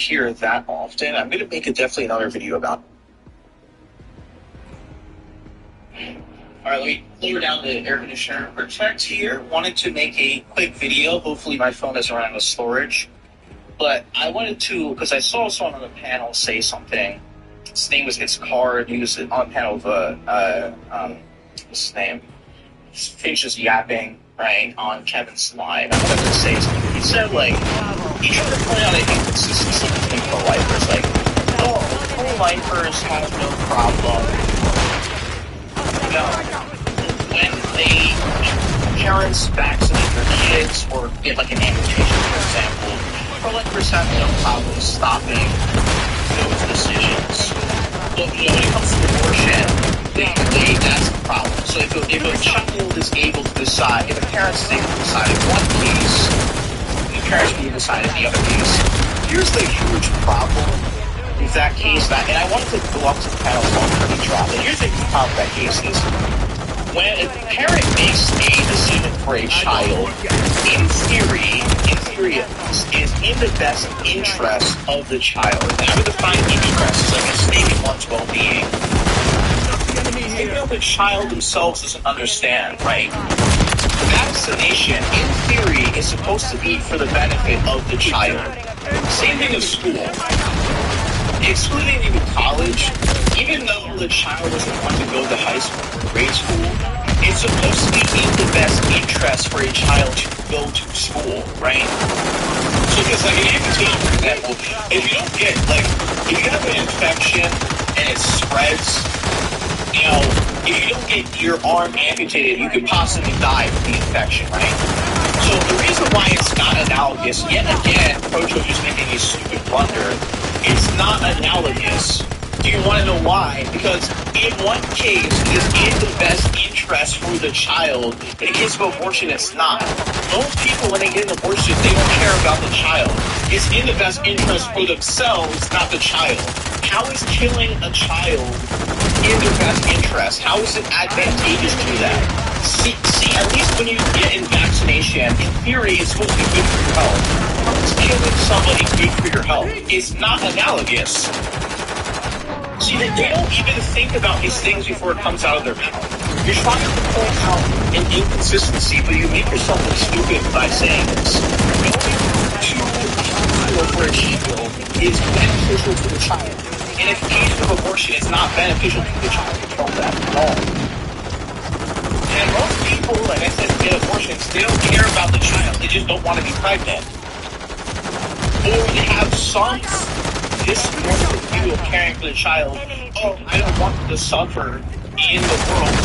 hear that often. I'm going to make definitely another video about it. Alright, let me lower down the air conditioner. Protect here. Wanted to make a quick video. Hopefully my phone doesn't run out of storage. But I wanted to, because I saw someone on the panel say something. His name was It's Card. He was on the panel of, what's his name? Finch just yapping, right, on Kevin's live. I wanted to say something. He said, like, he tried to point out an inconsistency between pro-lifers. Like, oh, pro-lifers have no problem. No. When parents vaccinate their kids or get, like, an amputation, for example, pro-lifers have no problem stopping those decisions. But, when it comes to abortion, that's the problem. So if a child is able to decide, if a parent is able to decide in one case, the parents can decide in the other case. Here's the huge problem with that case, and I wanted to go up to the panel on each drop. And here's the problem with that case is, when a parent makes a decision for a child, in theory, is in the best interest of the child. And I would define interest as like a stake in one's well-being. Even though the child themselves doesn't understand, right? Vaccination, in theory, is supposed to be for the benefit of the child. Same thing as school. Excluding even college, even though the child doesn't want to go to high school or grade school, it's supposed to be in the best interest for a child to go to school, right? So because like an amputation, for example, if you don't get, like, if you have an infection and it spreads, if you don't get your arm amputated, you could possibly die from the infection, right? So the reason why it's not analogous, yet again, pro-choice is making a stupid blunder, it's not analogous. Do you want to know why? Because in one case, it is in the best interest for the child. In the case of abortion, it's not. Most people, when they get an abortion, they don't care about the child. It's in the best interest for themselves, not the child. How is killing a child in their best interest? How is it advantageous to that? See, at least when you get in vaccination, in theory, it's supposed to be good for your health. How is killing somebody good for your health? It's not analogous. See, they don't even think about these things before it comes out of their mouth. You're trying to point out an inconsistency, but you make yourself look stupid by saying this. Going to hospital for a child is beneficial to the child. And if the case of abortion is not beneficial to the child, you know that at all. And most people, like I said, who get abortions, they don't care about the child. They just don't want to be pregnant. Or they have some distorted view of caring for the child. Oh, I don't want them to suffer in the world.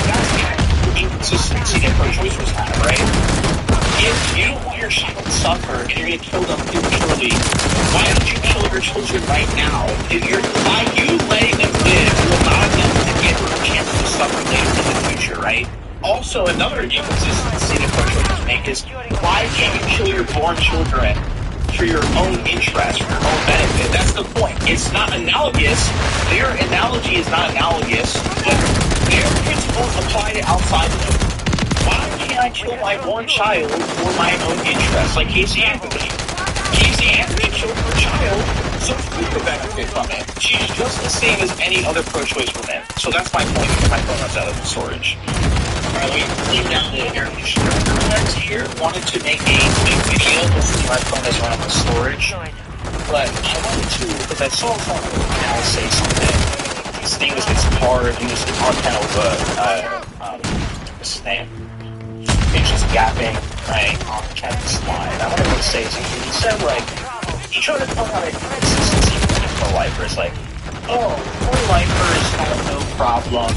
That's the inconsistency that pro-choicers have, right? If you don't want your child to suffer and you're going to kill them prematurely, why don't you kill your children right now? By you letting them live, you allow them to get a chance to suffer later in the future, right? Also, another inconsistency that pro-choicers make is, why can't you kill your born children for your own interest, for your own benefit? That's the point. It's not analogous. Their analogy is not analogous, but their principles apply to outside of them. Why can't I kill my born child for my own interest, like Casey Anthony? Casey Anthony killed her child, so she could benefit from it. She's just the same as any other pro-choice woman. So that's my point because my phone runs out of storage. Alright, let me clean down the air conditioner. Here, wanted to make a quick video. Hopefully my phone doesn't run out of storage. But I wanted to, because I saw someone now say something. His name was It's Card. He was on panel of, what's his name? He's just yapping, right, on Kevin's live. I wanted to say something. He said, like, he tried to point out an inconsistency between pro-lifers. Like, oh, pro-lifers have no problem.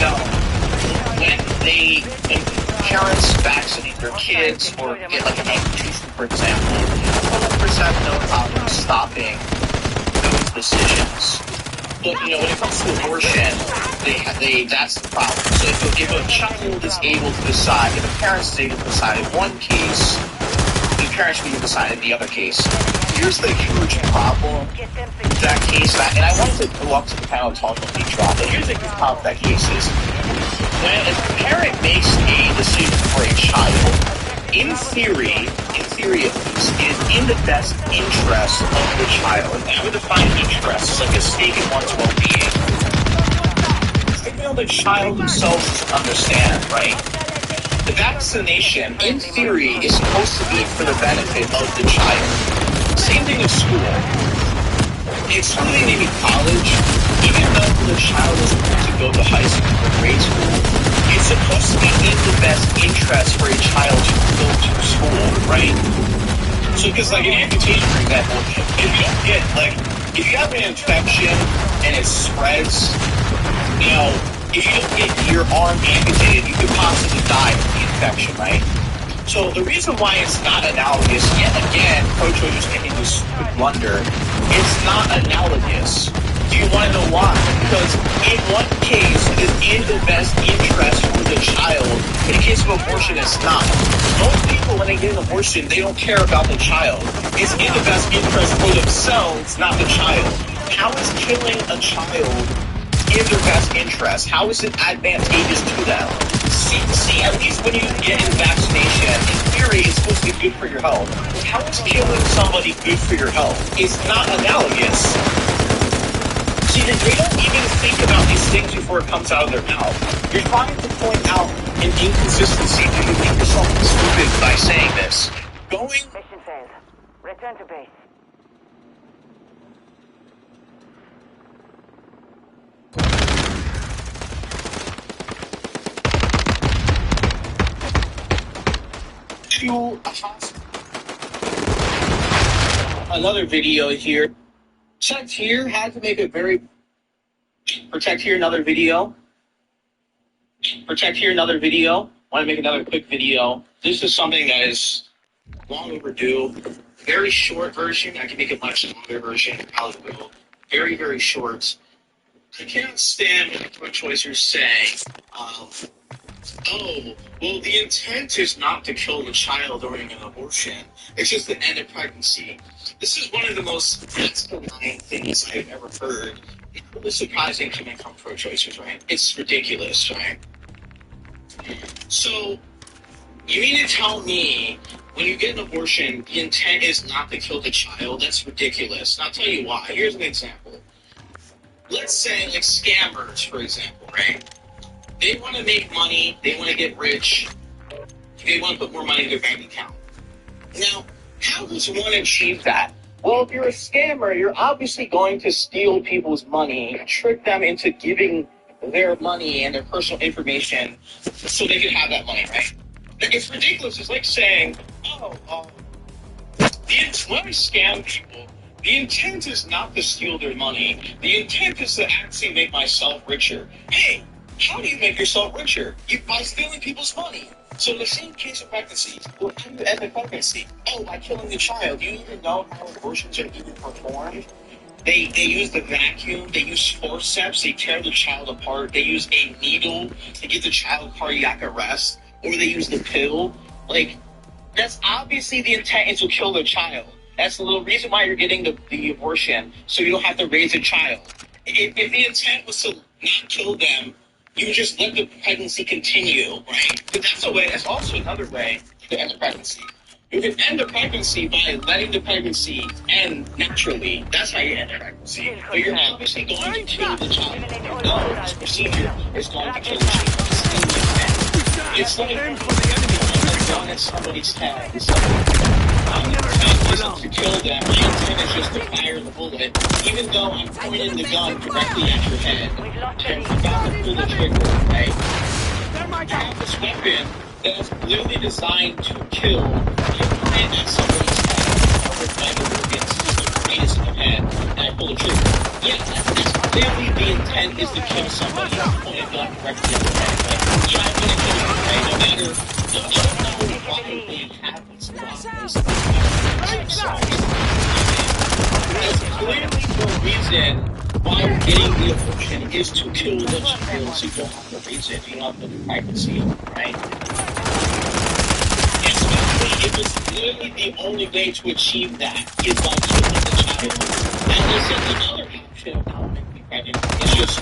No. When parents vaccinate their kids or get like an amputation, for example, pro-lifers have no problem stopping those decisions. But, when it comes to abortion, that's the problem. So if a child is able to decide, if a parent is able to decide in one case, the parents can decide in the other case. Here's the huge problem with that case, and I wanted to go up to the panel and talk about each drop, but here's the huge problem with that case is, when a parent makes a decision for a child, in theory, theory of this is in the best interest of the child. And I would define interest as like a stake in one's well-being. Even though the child themselves doesn't understand, right? The vaccination, in theory, is supposed to be for the benefit of the child. Same thing with school. Excluding maybe college, even though the child is going to go to high school or grade school, it's supposed to be in the best interest for a child to go to school, right? So, because like an amputation, for example, if you don't get, like, if you have an infection and it spreads, you know, if you don't get your arm amputated, you could possibly die from the infection, right? So the reason why it's not analogous, yet again, pro-choice is making this blunder, it's not analogous. Do you want to know why? Because in one case, it is in the best interest for the child. In the case of abortion, it's not. Most people, when they get an abortion, they don't care about the child. It's in the best interest for themselves, not the child. How is killing a child in their best interest? How is it advantageous to them? See, at least when you get a vaccination, in theory, it's supposed to be good for your health. How is killing somebody good for your health? It's not analogous. See, they don't even think about these things before it comes out of their mouth. You're trying to point out an inconsistency. Do you think yourself stupid by saying this? Mission failed. Return to base. To a hospital. Another video here. Protect here had to make a very. Protect here, another video. Protect here, another video. Want to make another quick video. This is something that is long overdue. Very short version. I can make a much longer version. Probably will. Very, very short. I can't stand what the pro-choicers say. Oh, well, the intent is not to kill the child during an abortion. It's just to end a pregnancy. This is one of the most asinine things I've ever heard. It's really surprising coming from pro-choicers, right? It's ridiculous, right? So, you mean to tell me when you get an abortion, the intent is not to kill the child? That's ridiculous. And I'll tell you why. Here's an example. Let's say, like, scammers, for example, right? They want to make money, they want to get rich, they want to put more money in their bank account. Now, how does one achieve that? Well, if you're a scammer, you're obviously going to steal people's money, trick them into giving their money and their personal information so they can have that money, right? It's ridiculous. It's like saying, when I scam people, the intent is not to steal their money. The intent is to actually make myself richer. Hey, how do you make yourself richer? By stealing people's money. So in the same case of pregnancy, well, how do you end the pregnancy? Oh, by killing the child. Do you even know how abortions are even performed? They use the vacuum, they use forceps, they tear the child apart, they use a needle to give the child cardiac arrest, or they use the pill. Like, that's obviously the intent is to kill the child. That's the little reason why you're getting the abortion, so you don't have to raise a child. If the intent was to not kill them, you would just let the pregnancy continue, right? But that's also another way to end the pregnancy. You can end the pregnancy by letting the pregnancy end naturally. That's how you end the pregnancy. But you're obviously going to kill the child. No, this procedure is going to kill the child. It's like a gun at somebody's head. My intent isn't to kill them. My intent is just to fire the bullet, even though I'm pointing the gun directly at your head. And you gotta pull the trigger, right? I have this weapon that is literally designed to kill. You point it at somebody's head, or vital organs, just in the head, and I pull the trigger. Yeah, that's clearly the intent is to kill somebody. I'm pointing a gun directly at their head. Like, yeah, I'm gonna kill you, right? No matter, I don't know why it happens. There's clearly no reason why you're getting the abortion is to kill the child, so you don't have to raise it, you don't have to pregnancy, right? Especially if it's literally the only way to achieve that is by killing the child. And there's another option of how to be pregnant. It's just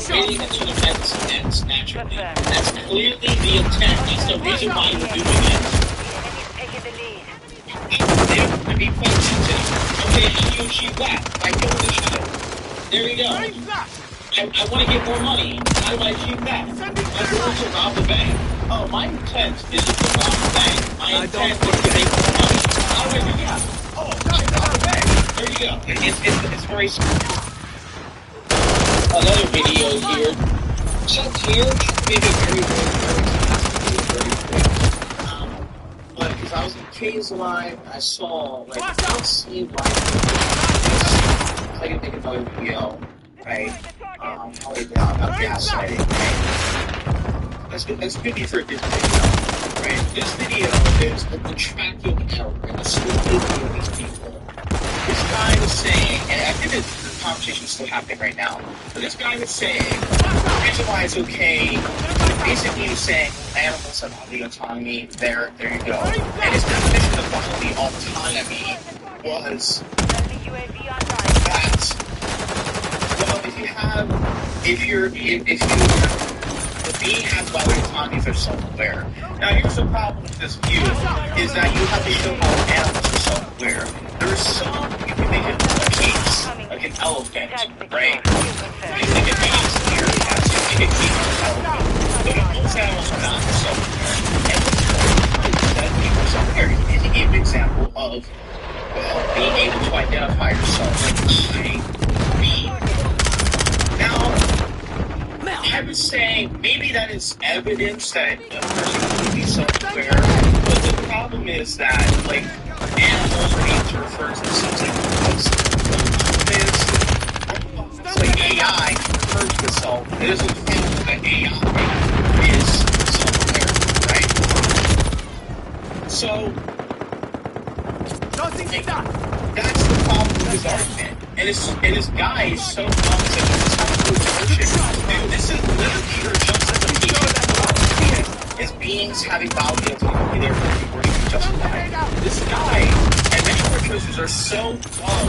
waiting until the pregnancy ends naturally. That's clearly the intent. That's the reason why you're doing it. be plugged into. Okay, how do you achieve that? By killing the shadow. There you go. I want to get more money. How do I achieve that? My goal is to rob the bank. Oh, my intent isn't to rob the bank. My intent is to make more money. How do I do that? Oh, I rob the bank. There you go. It's very simple. Another video here. So here, maybe very quick. But because I was in K's Live, I saw, like, let's see why. I can think another video, right? Probably about gaslighting, right? That's good for a different video, right? This video is the tracking error and the stupidity of these people. This guy was saying, and I think the conversation is still happening right now, but this guy was saying, the reason why it's okay, basically he was saying, animals have bodily autonomy, there you go. And his definition of bodily autonomy was that, well, if the being has bodily autonomy if they're self-aware. Now here's the problem with this view, is that you have to show how animals are self-aware. There's some, you can make it a case, like an elephant, right? You think it means here, you think it means an elephant. But most animals are not self-aware. And that people are self-aware. You gave an example of being able to identify yourself like me. Now, I would say maybe that is evidence that a person can be self-aware, but the problem is that, like, animals are able to refer to themselves like robots. The problem is, like AI can refer to itself. It doesn't think that AI is self-aware, right? So, like, that's the problem with his argument. And this guy is so dumb that this is how to bullshit. Dude, this is literally your justification as beings having bodily autonomy, therefore being worshipped justified. This guy and many more choices are so dumb,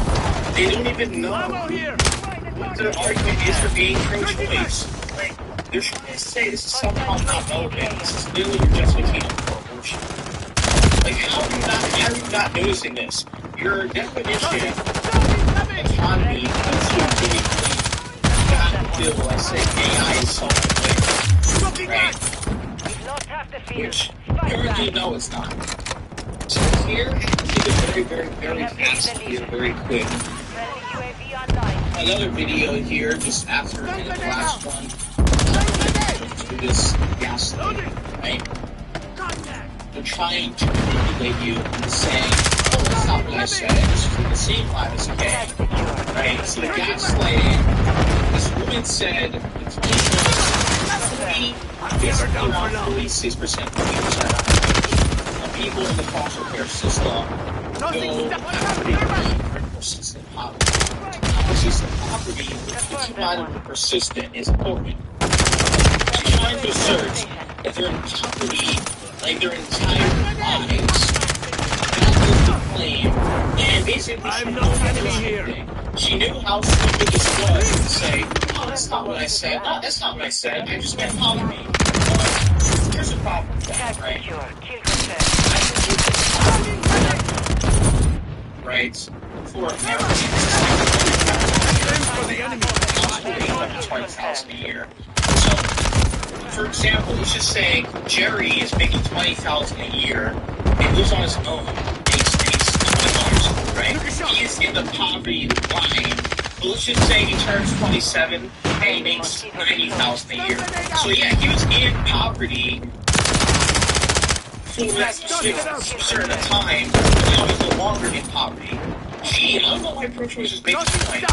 they don't even know what their argument is for being pro-choice. Like, they're trying to say this is somehow not relevant. This is literally your justification for abortion. Like, how are you not noticing this? Your definition autonomy is I say AI is self-aware, right? Which currently, no, it's not. So here, I think it's very fast here, very quick. Another video here, just after the last one, to this gaslighting, right? They're trying to manipulate you and saying, oh, that's not what I said, it's from the same live as okay, right? So the gaslighting, this woman said, it's basically around 46%, 40% of people in the foster care system go persistent poverty. Persistent poverty, which divided with persistent, is important. She's trying to assert that they're in poverty like their entire lives. That was the claim. And basically, she knew how to do something. She knew how stupid this was to say, oh, that's not what I said. No, that's not what I said. I just meant poverty. Here's the problem with that, right? Right? For Americans, it's $20,000 a year. So, for example, let's just say Jerry is making $20,000 a year and lives on his own, makes $20, right? He is in the poverty line. But let's just say he turns 27 and he makes $90,000 a year. So yeah, he was in poverty for that certain time, but now he's no longer in poverty. Gee, I don't know why pro-choice is making you like not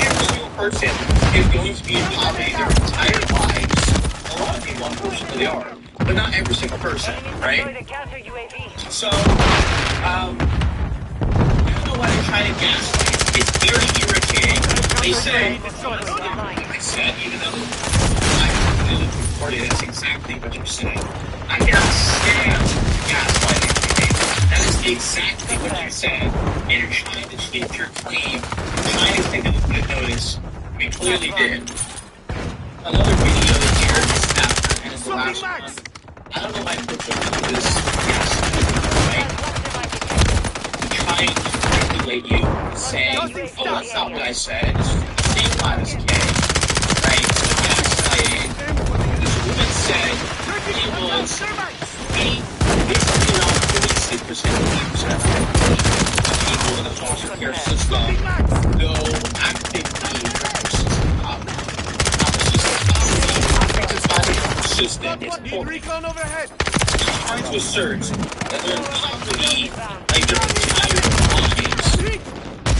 every single person is going to be in poverty their entire lives. A lot of people, unfortunately, are. But not every single person, right? So, I don't know why they're trying to gaslight. It's very irritating. They say, I said, even though I didn't report it, that's exactly what you're saying. I cannot stand gaslighting. That is exactly what you said. And you're trying to change your claim. You're trying to think of a good notice. We clearly did. Another video here is after, and it's the last one. I don't know why I'm going to do this. Yes. Right? trying to manipulate you, saying, oh, that's not what I said. It's the same line as K. Right? Gaslighting. This woman said he was basically around 46% of people in the foster care system go actively system. It's recon overhead. trying to assert that they're in poverty, like their entire lives.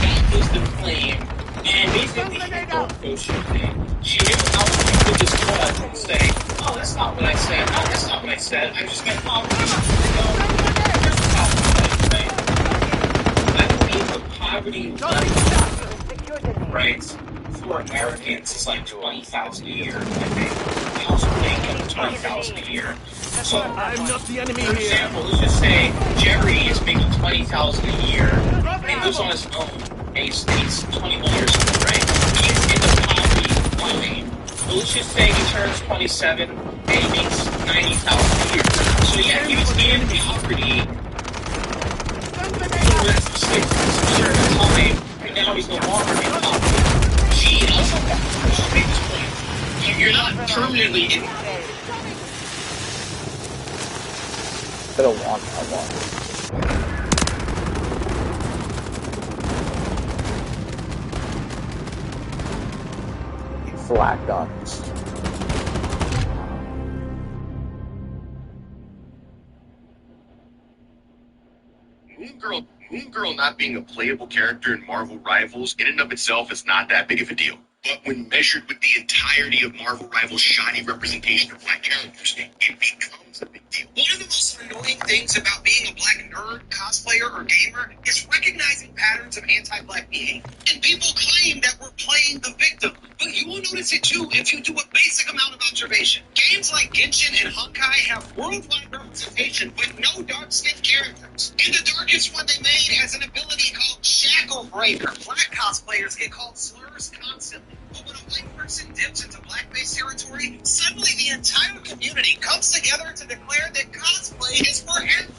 That was the claim. And basically, the social thing. She hit out with this blood and say, oh, that's not what I said. No, that's not what I said. I just meant poverty. No, there's poverty, right? I believe the poverty level, right, for Americans is like $20,000 a year, I think. They also make up $20,000 a year. So, I'm not the enemy for example, let's just say Jerry is making $20,000 a year, and he lives on his own, and he's 21 years old, right? He's in the poverty line. But let's just say he turns 27 and he makes $90,000 a year. So yeah, he was in poverty for the last 6 years of time, and now he's no longer in poverty. Gee, I also want to make this point. You're not permanently in I don't want. Flat guns. Moon Girl not being a playable character in Marvel Rivals in and of itself is not that big of a deal. But when measured with the entirety of Marvel Rivals' shoddy representation of black characters, it becomes a big deal. One of the most annoying things about being a black nerd, cosplayer, or gamer is recognizing patterns of anti-black behavior. And people claim that we're playing the victim, but you will notice it too if you do a basic amount of observation. Games like Genshin and Honkai have worldwide representation with no dark-skinned characters. And the darkest one they made has an ability called Shackle Breaker. Black cosplayers get called slurs constantly. But when a white person dips into blackface territory, suddenly the entire community comes together to declare that cosplay is for everyone.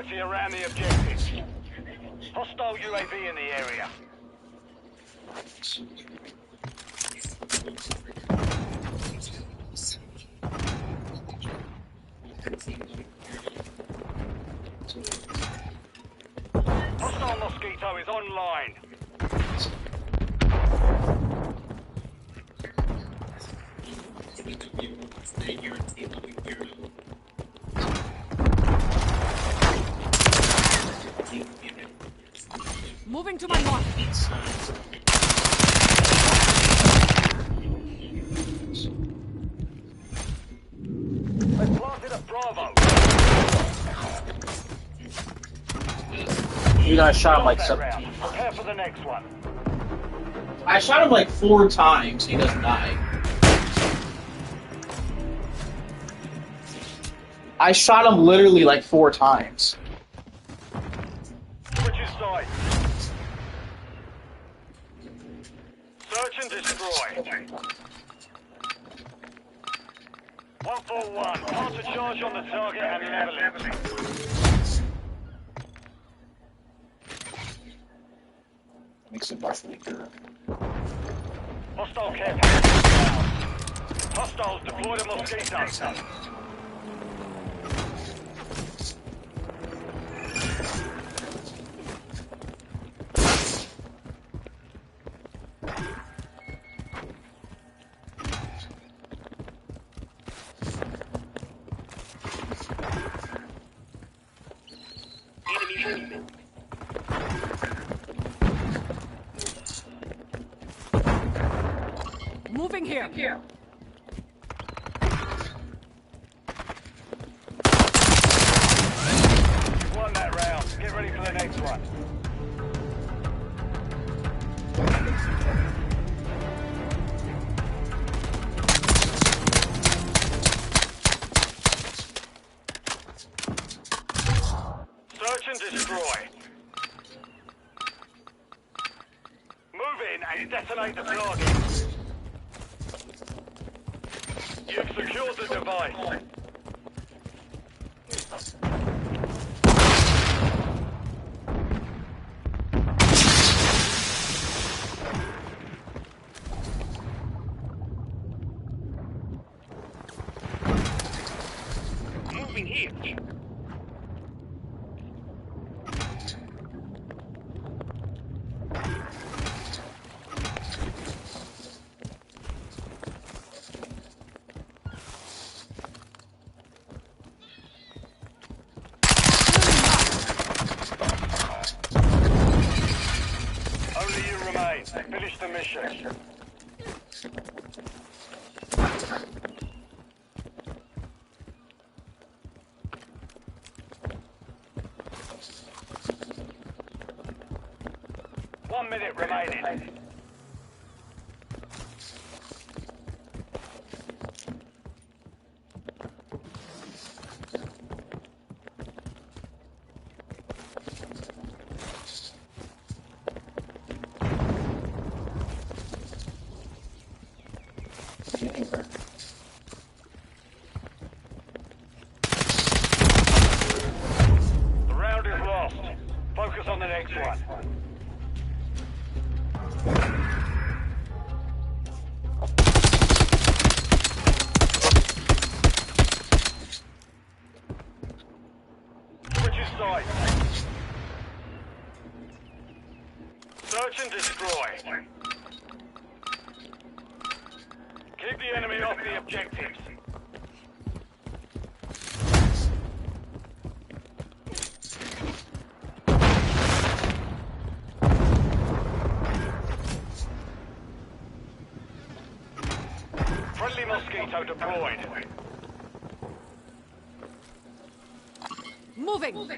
Security around the objectives. Hostile UAV in the area. Hostile Mosquito is online. Moving to my mark. They've planted a Bravo. Dude, I shot him like That 17 round. Prepare times. for the next one. I shot him like 4 times. He doesn't die. I shot him literally like 4 times. Switch his side. Search and destroy. 141. Plant a charge on the target and level it. Makes it much weaker. Hostile care package down. Hostiles deployed a Mosquito. Moving here. Won that round. Get ready for the next one. Search and destroy. Move in and detonate the target. You've secured the device. Moving here. Only you remain. Finish the mission. One minute remaining. Anywhere. The round is lost. Focus on the next one. Switch his side. Search and destroy. Keep the enemy off the objectives. Mosquito deployed. Moving.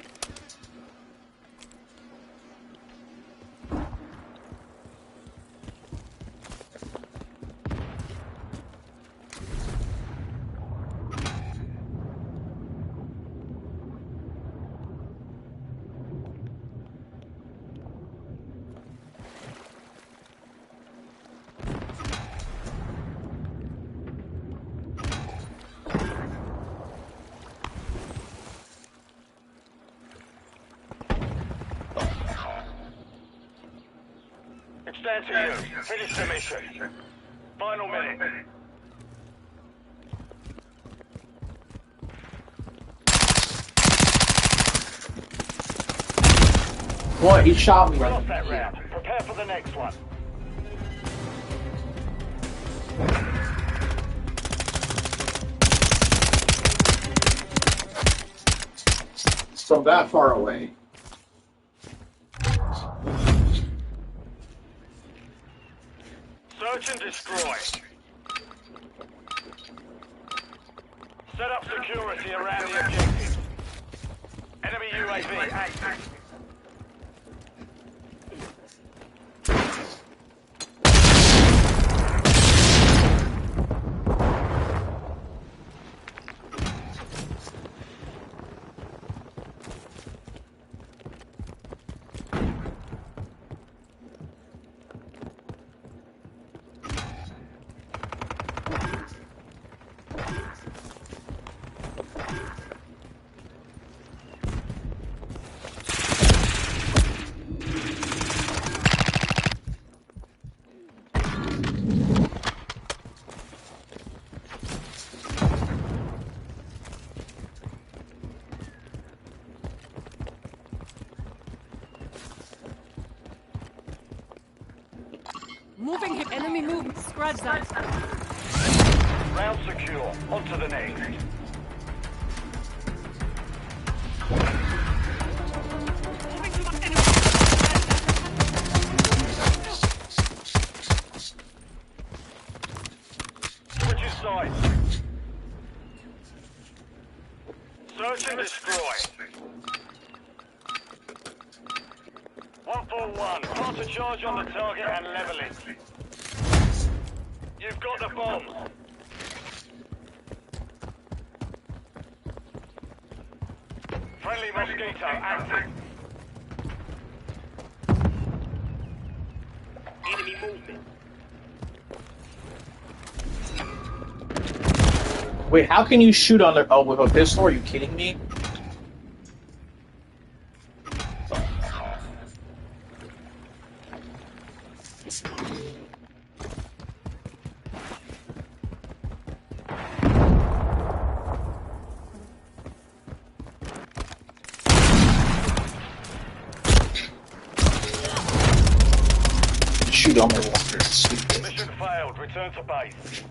It's down to you. Finish the mission. Final minute. What? He shot me. We lost that round. Prepare for the next one. From that far away. Search and destroy. Set up security around the objective. Enemy UAV active. Moving him. Enemy movement. Scratch that. Round secure. On to the next. Moving to my enemy. Switch sides. Search and destroy. 141. Plant a charge on the target and level it. You've got the bomb. Friendly Mosquito active. Enemy movement. Wait, how can you shoot on the... Oh, with a pistol? Are you kidding me? Shoot on my walker. Stupid. Mission failed. Return to base.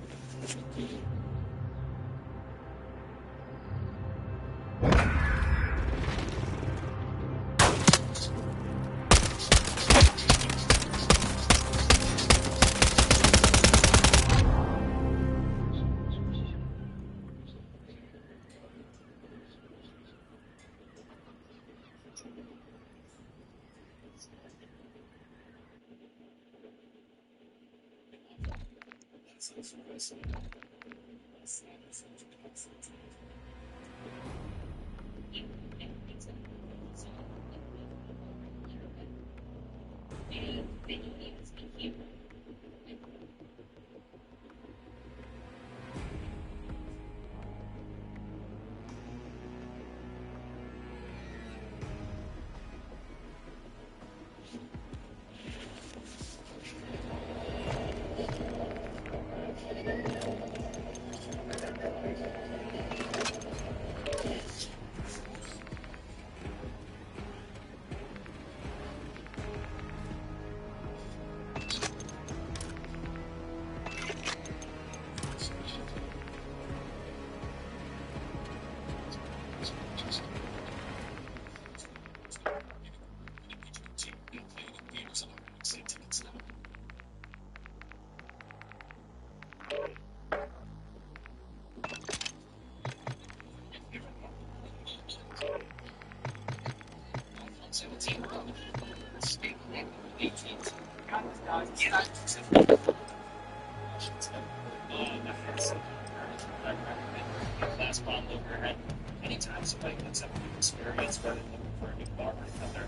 Class bond over and anytime somebody gets up new experience, whether looking for a new bar or another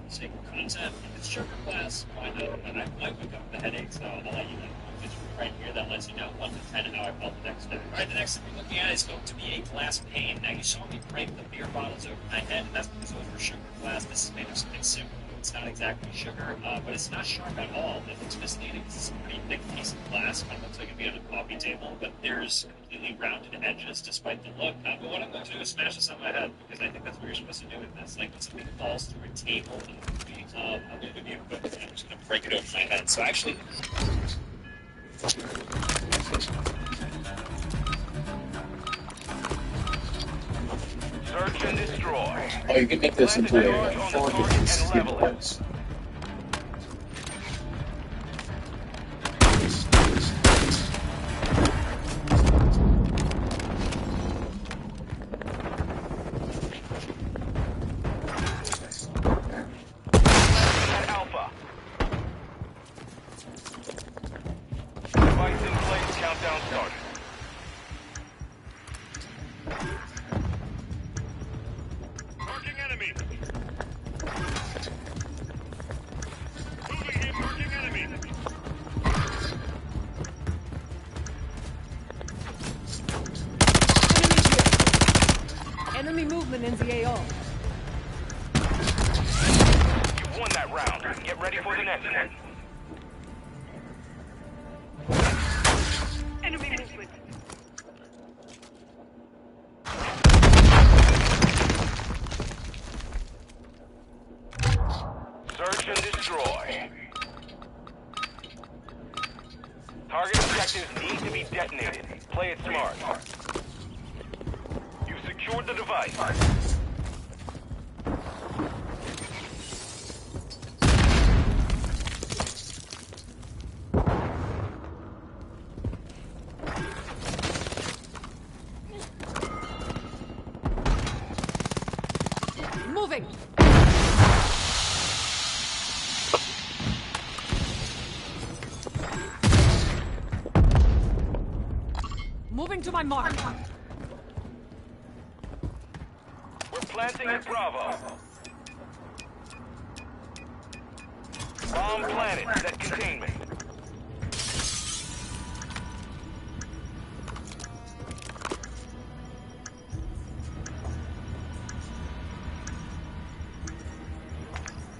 single content, if it's sugar class, why not? And I might wake up with a headache, so I'll let you know. It's right here that lets you know 1 to 10 how I felt the next day. Alright, the next thing we're looking at is going to be a glass pane. Now you saw me break the beer bottles over my head, and that's because those were sugar glass. This is made of something similar. It's not exactly sugar, but it's not sharp at all. It looks misleading because it's a pretty thick piece of glass. Kind of looks like it'd be on a coffee table, but there's completely rounded edges despite the look. But what I'm going to do is smash this on my head because I think that's what you're supposed to do with this. Like when something falls through a table, I'm going to do it, but I'm just going to break it over my head. So actually. Search and destroy. Oh, you can make this into a 4 different skills. Alpha. Device in place. Countdown started. Marking enemy. Moving here. Marking enemy. Enemy movement in the AO. You won that round. Get ready for the next one. Enemy movement. Search and destroy. Target objectives need to be detonated. Play it smart. You've secured the device. Moving. Moving to my mark. We're planting at Bravo. Bomb planted. Set containment.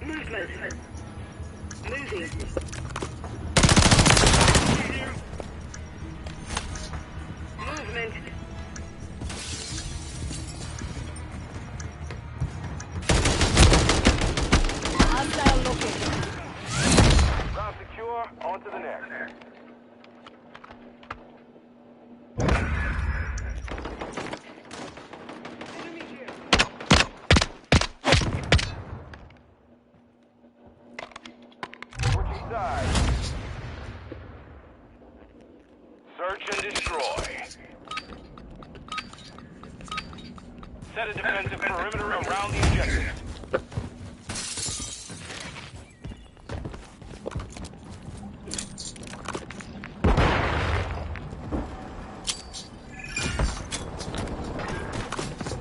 Movement. Moving. Movement. Hostile located. Round secure. On to the next. Enemy here. Switching sides. Search and destroy. Set a defensive perimeter around the objective.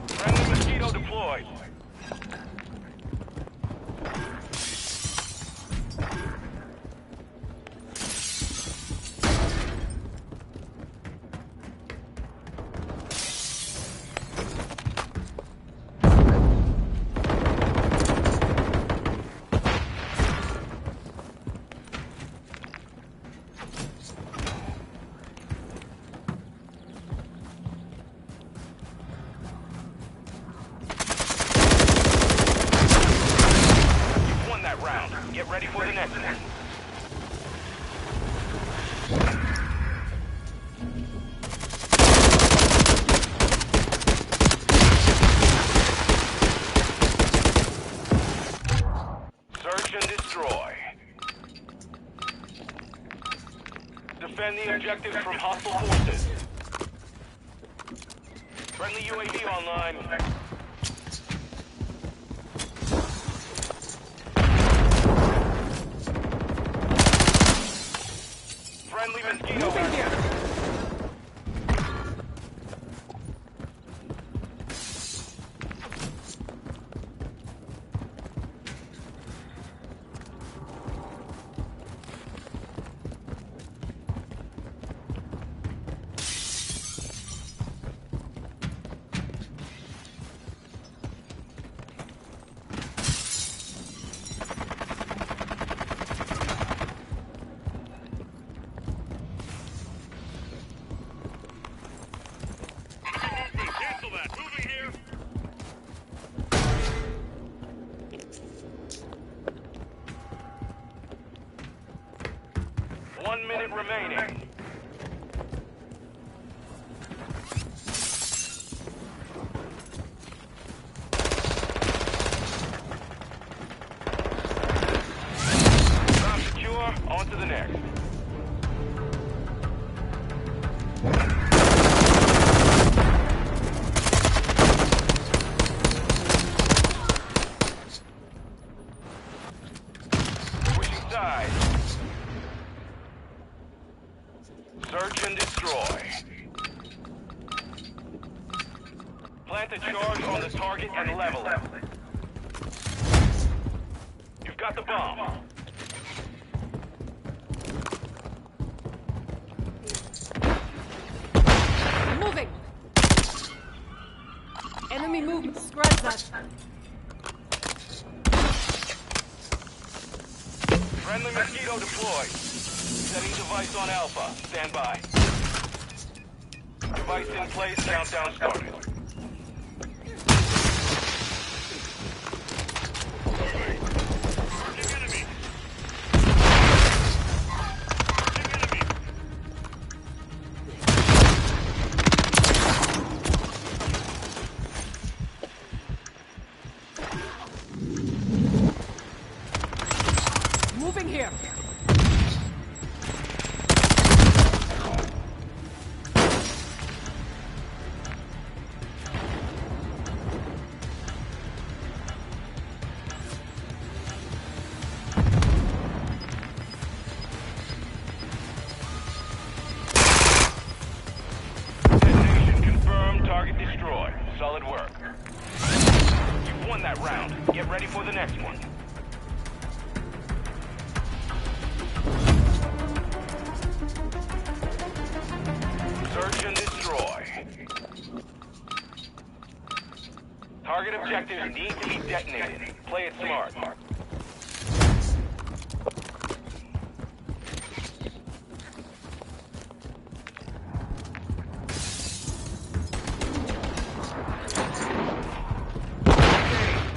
Friendly mosquito deployed. You've won that round. Get ready for the next one. Search and destroy. Defend the objectives from hostile forces. Friendly UAV online. 1 minute remaining. Round secure, on to the next. Switching sides. Search and destroy. Plant a charge on the target and level it. You've got the bomb. Moving. Enemy movement. Scratch that. Friendly mosquito deployed. Setting device on Alpha. Stand by. Device in place. Countdown started. Moving here. Detonation confirmed. Target destroyed. Solid work. You've won that round. Get ready for the next one. Search and destroy. Target objectives need to be detonated. Play it smart.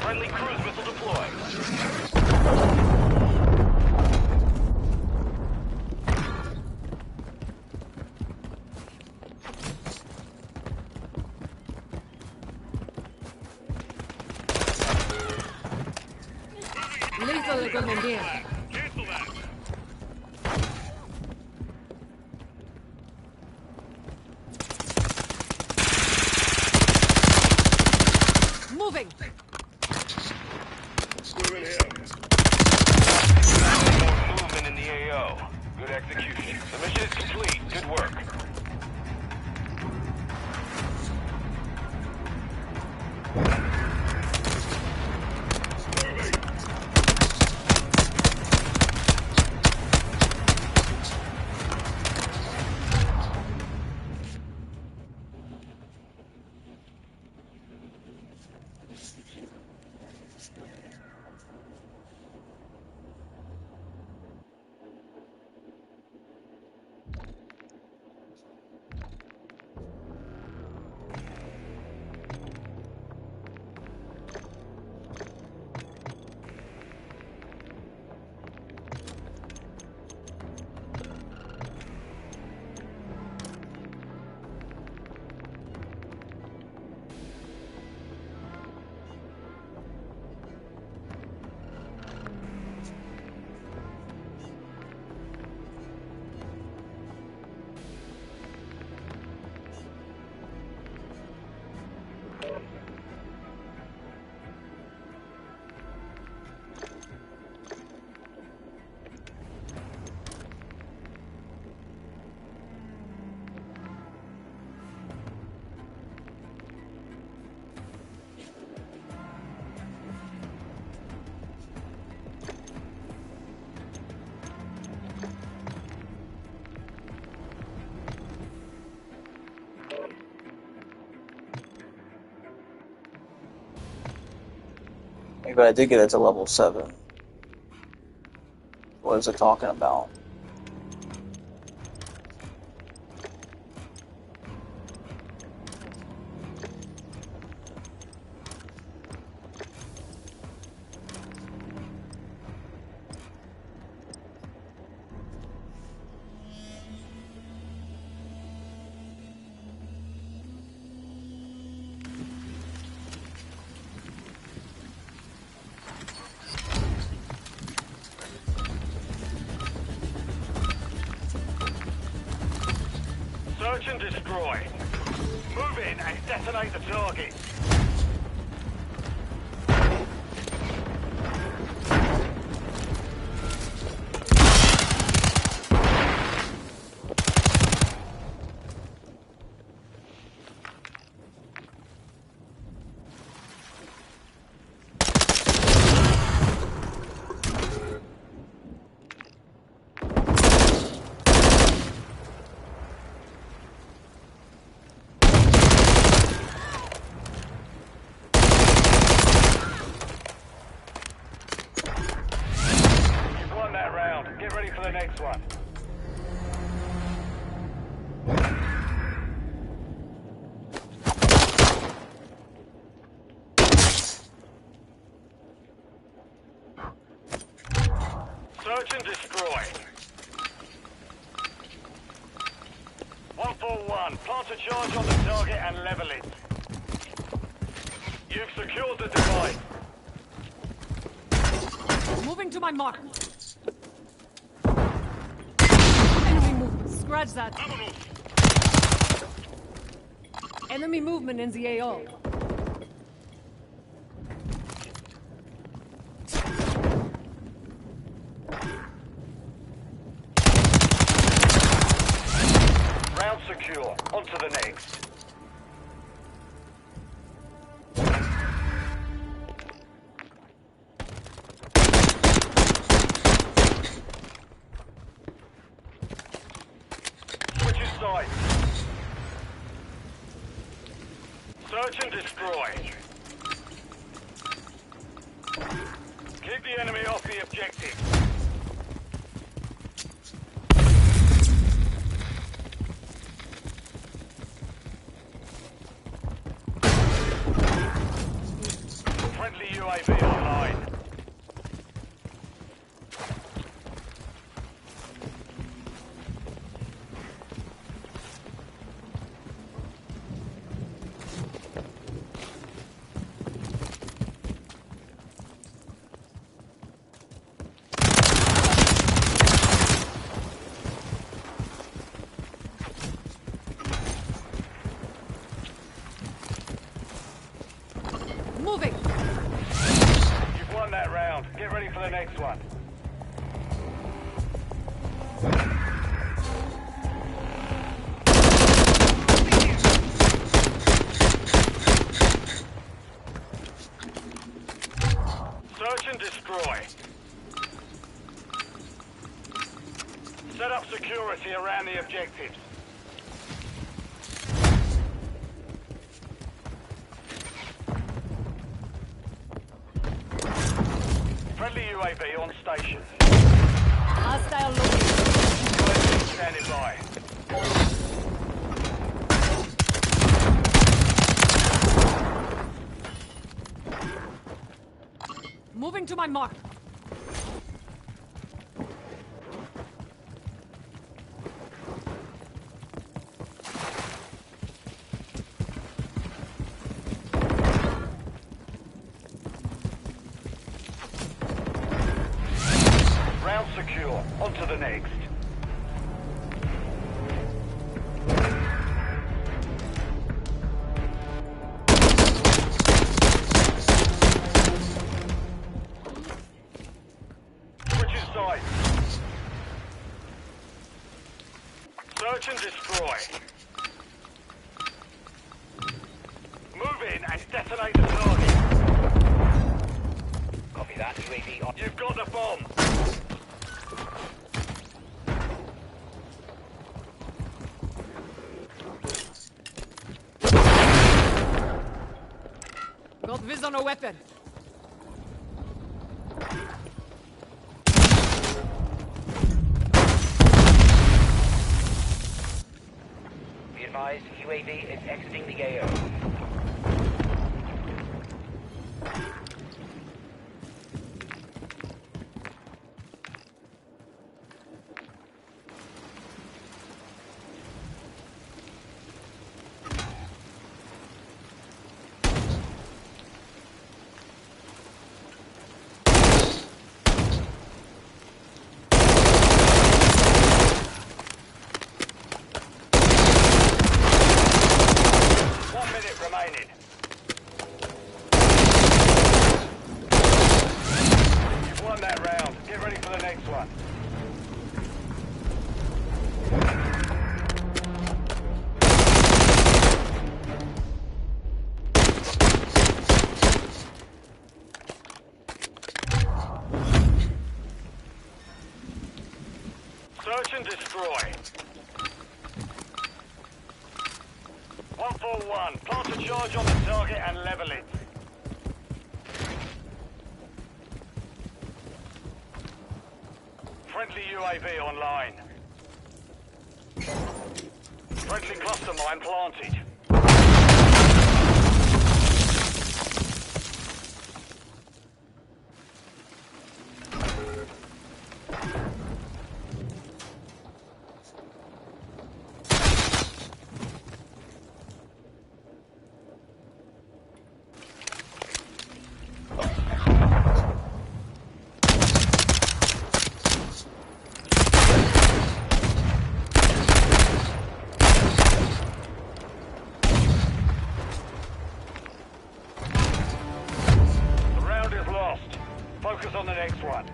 Friendly cruise missile deployed. Lethal equipment here. Cancel that. Moving. More movement in the AO. Good execution. The mission is complete. Good work. Maybe I did get it to level 7. What is it talking about? Search and destroy. Move in and detonate the target. Get ready for the next one. Search and destroy. 141. Plant a charge on the target and level it. You've secured the device. Moving to my mark. Enemy movement. Scratch that. Enemy movement in the AO. Round secure. On to the next. Switch side. Search and destroy. Keep the enemy off the objective. Friendly UAV online. Moving. You've won that round. Get ready for the next one. Search and destroy. Set up security around the objectives. Friendly UAV on station. Hostile location. UAV standing by. Moving to my mark. Round secure. On to the next. Switch side. Search and destroy. Move in and detonate the target. Copy that. UAV on. You've got the bomb. Got viz on a weapon. Be advised, UAV is exiting the AO. one. Search and destroy. 141. Plant a charge on the target and level it. Friendly UAV online. Friendly cluster mine planted. The round is lost. Focus on the next one.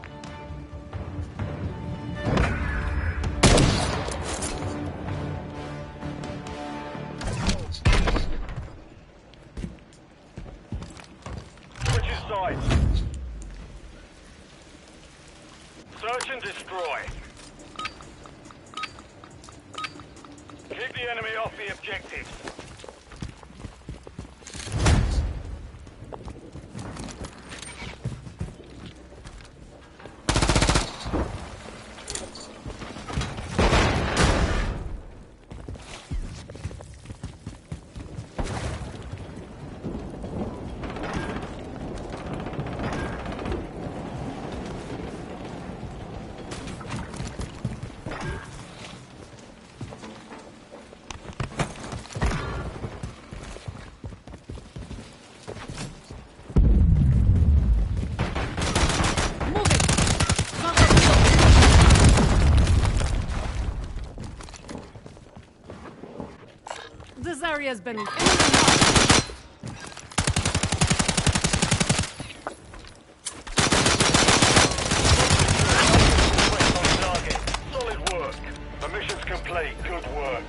Switches sides. Search and destroy. Keep the enemy off the objectives. This area's been... Target. Solid work. The mission's complete. Good work.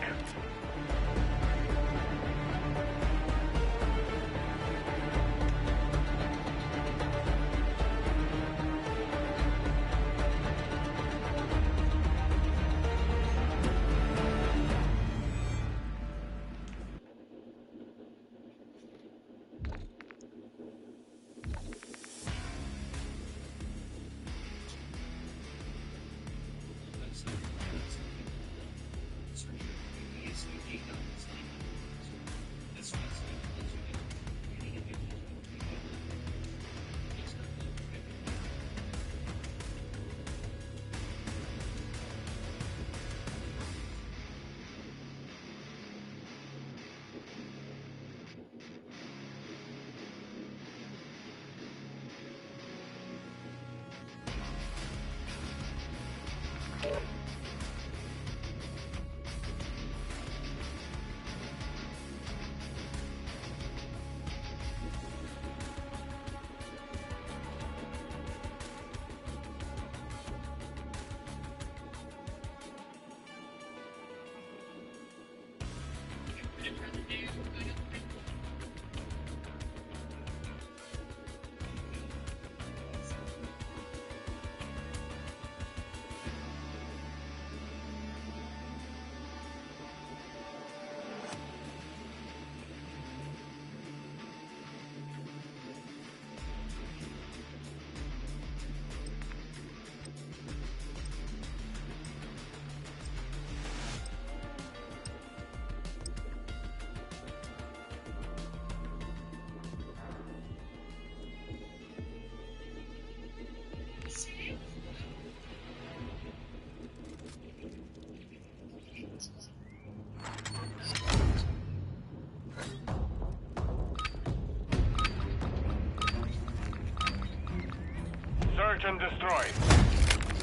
Search and destroy.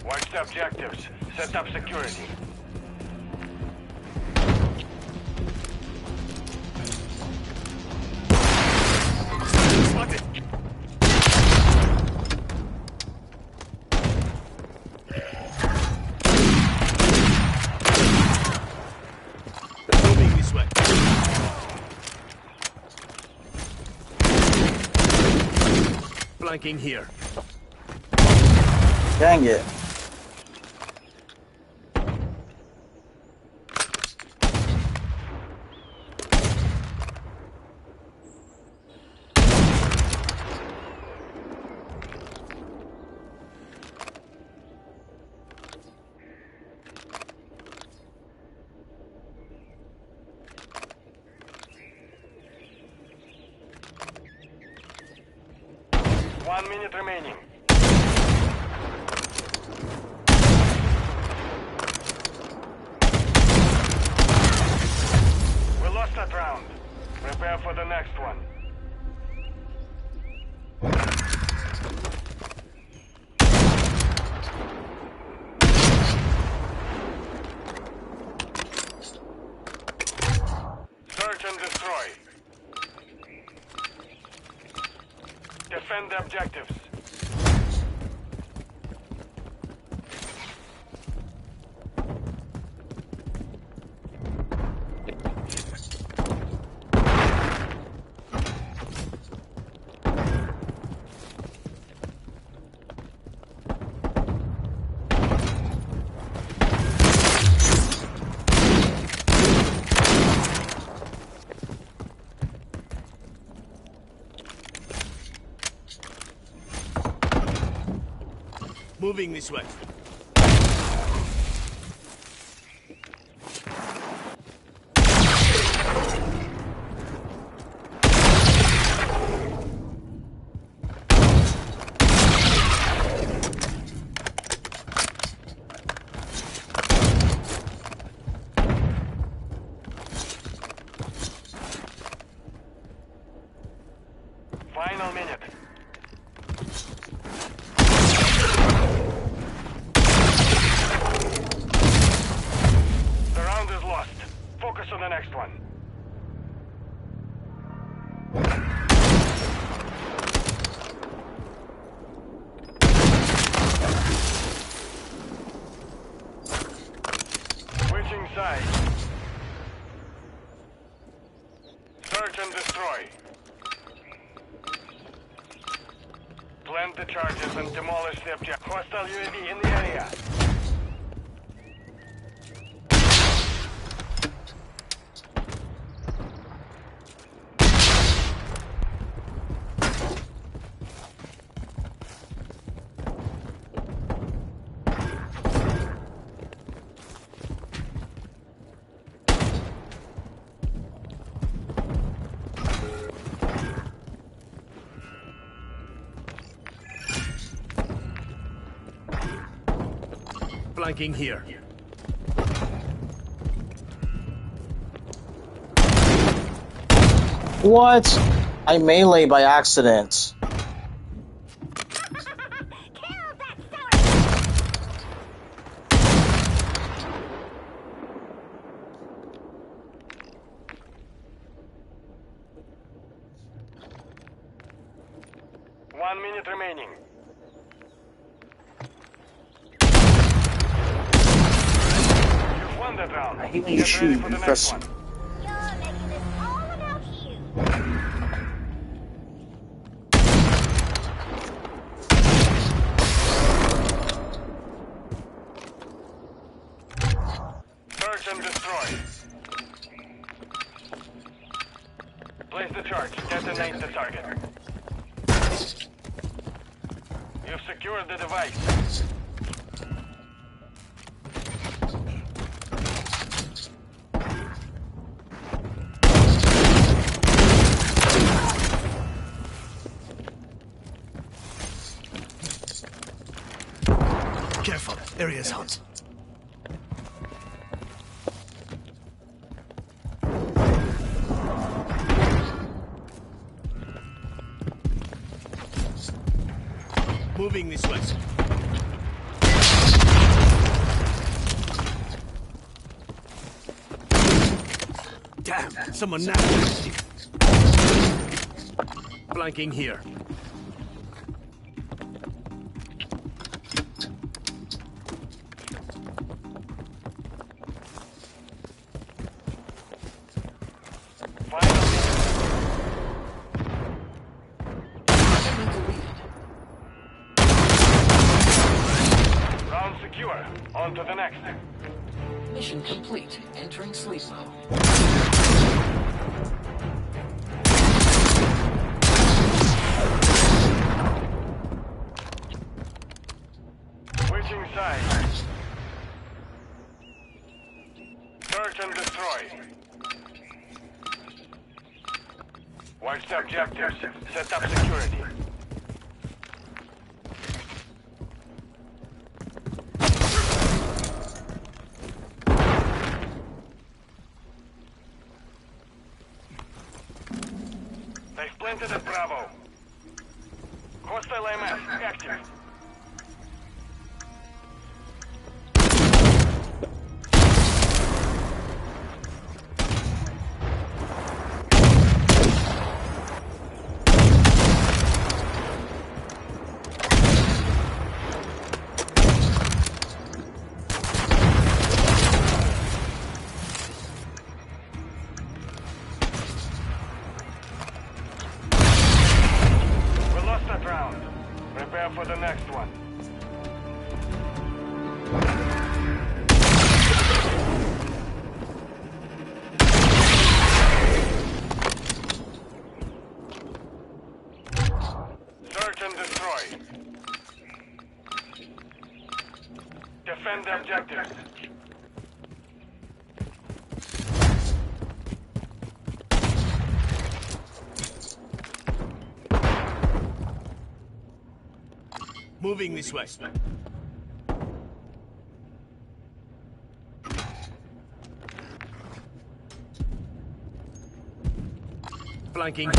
Watch the objectives. Set up security. Flanking here. Dang it. One minute remaining. We lost that round. Prepare for the next one. Search and destroy. Defend the objectives. Moving this way. Final minute. The round is lost. Focus on the next one. Switching sides. Search and destroy. Plant the charges and demolish the object. Hostile UAV in the area. Flanking here. What? I melee by accident. One minute remaining. You've won that round. I hate when you Get ready shoot for and the press. next one. You're making this all about you. Search and destroy. Place the charge. Detonate the target. You've secured the device. Careful, area's hot. Moving this way. Damn, someone nabbed you. Flanking here. Final minute. secure. On to the next. Mission complete. Entering sleep mode. Switching sides. Search and destroy. Watch the objectives. Set up security. They've planted at Bravo. Hostile MS active. Round. Prepare for the next one. Search and destroy. Defend the objectives. Moving this way. Flanking. 'em.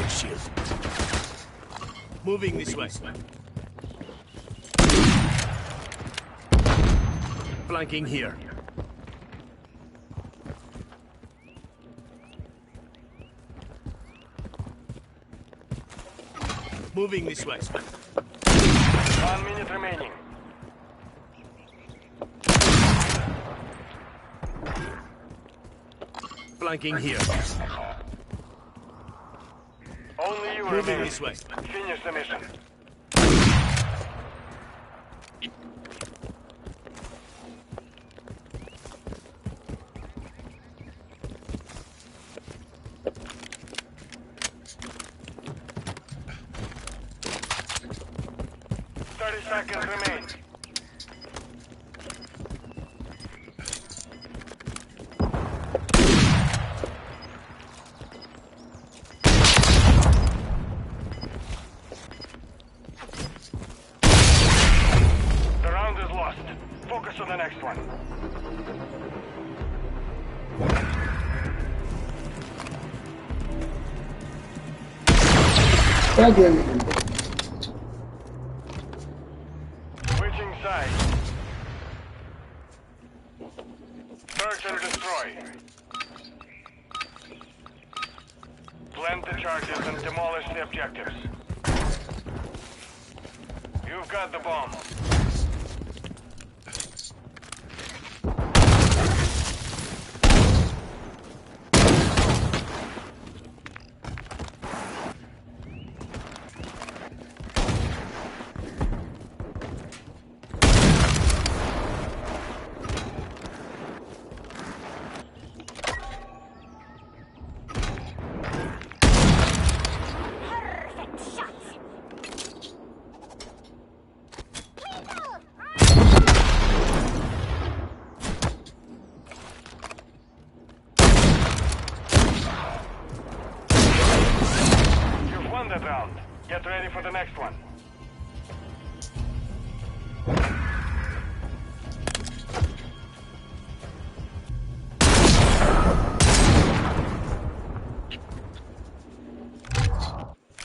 Shield. Moving this way. Flanking here. Moving this way. 1 minute remaining. Flanking here. Only you Moving remain. this way. Finish the mission. Seconds remain. The round is lost. Focus on the next one. Switching sides. Search and destroy. Plant the charges and demolish the objectives. You've got the bomb. Perfect shot. You've won that round. Get ready for the next one.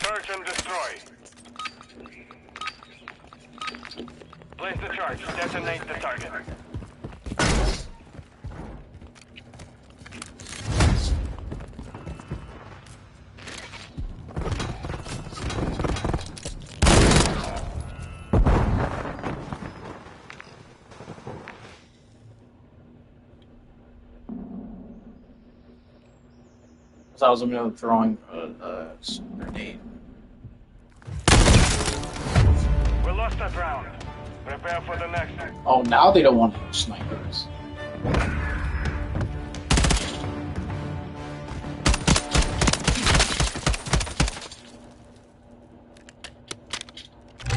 Search and destroy. Place the charge. Detonate the target. Because I was in the middle of throwing a grenade. We lost that round. Prepare for the next. Oh, now they don't want snipers.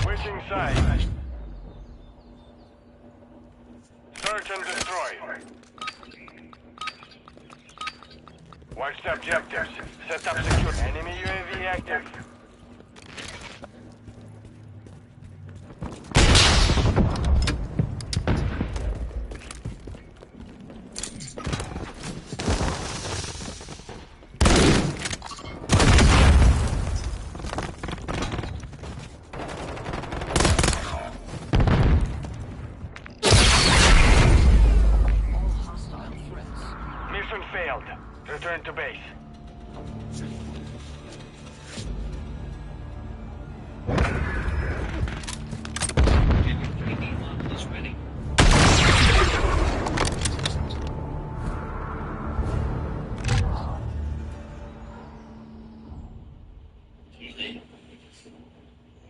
Switching sides. Search and destroy. Watch the objectives. Set up secure. Enemy UAV active. Mission failed. Return to base. Is ready.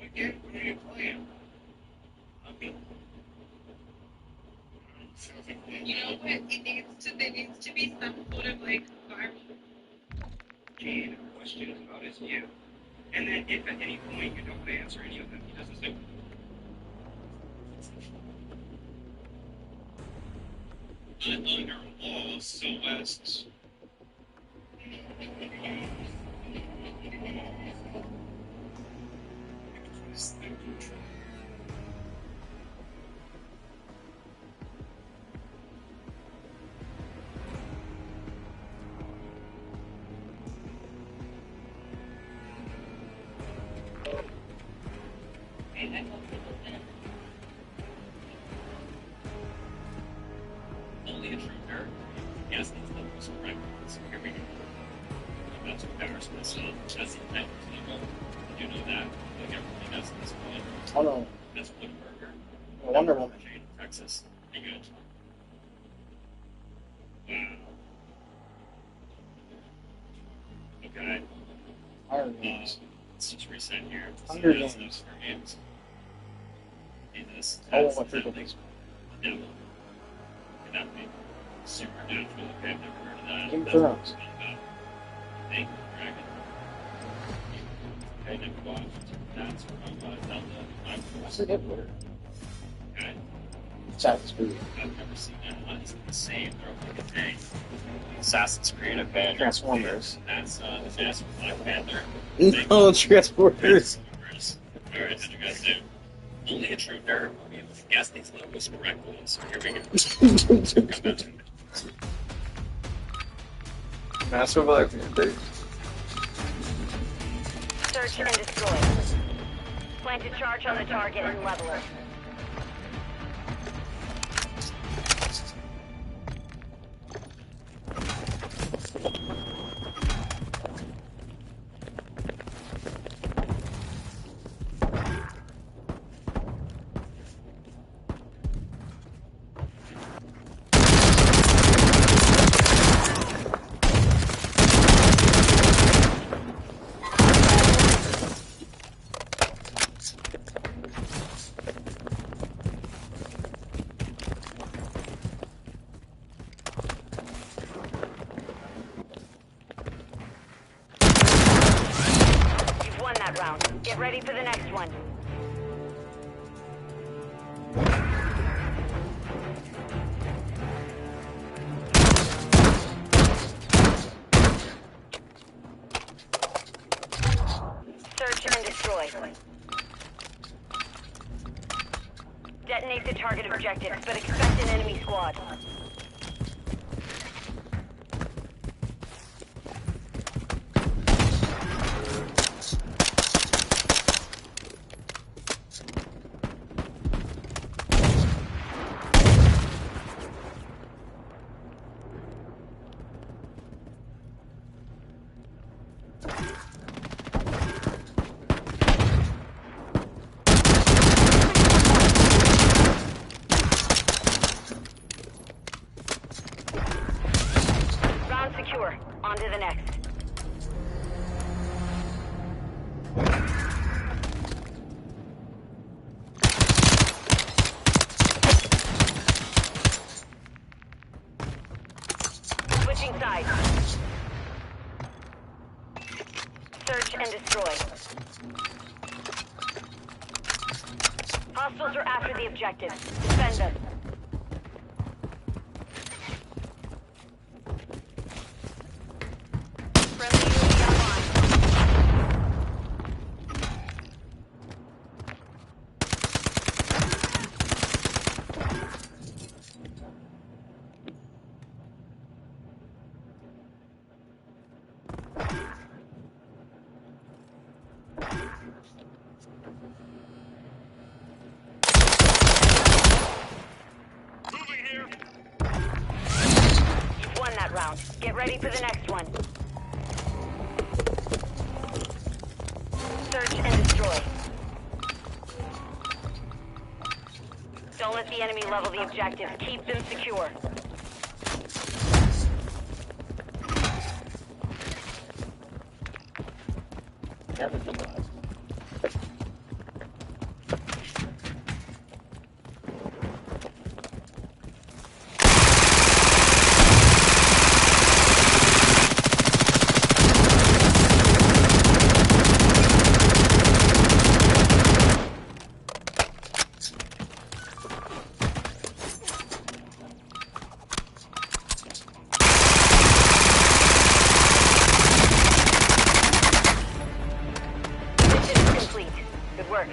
Okay, what are you playing? Okay. You know what? There needs to be some sort of like viral. Gene, the question is about is you. And then if at any point you don't answer any of them, he doesn't say. Under law, Celeste. Only a true nerd. Yes, these levels are right. So here we go. I'm about to embarrass myself. That's the next level. You know that. Like everything else in this point. Oh no. That's Woodburger. Wonder Woman. Jane, Texas. Be good. Wow. Okay. Iron Games. Let's just reset here. Hunger that's Games. for games. See this? Oh, That's I forgot definitely this. devil. Could that be supernatural? Okay, I've never heard of that. Game of That's what Thrones. it's about. Thank you, Dragon. Okay, never watched. That's from Zelda. I forget what it is. Okay. Assassin's Creed. I've never seen that one. It's the same. They're like a thing. Assassin's Creed, okay. Transformers. That's the mask from Black Panther. No, Transporters. Alright, how'd you guys do? Only a true nerd will be able to guess these levels correctly, so here we go. Master Black Panther. Search and destroy. Plant a charge on the target and level it. Round. Get ready for the next one. Search and destroy. Detonate the target objectives, but expect an enemy squad. Round secure. On to the next. inside. Search and destroy. Hostiles are after the objective. Defend them. Friendly UAV online. You've won that round. Get ready for the next one. Search and destroy. Don't let the enemy level the objectives. Keep them secure. Mission is complete. Good work.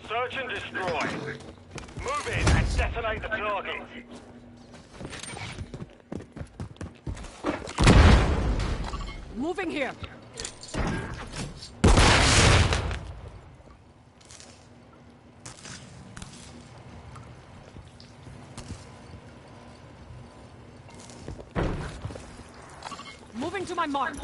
Search and destroy. Move in and detonate the target. Moving here. Moving to my mark.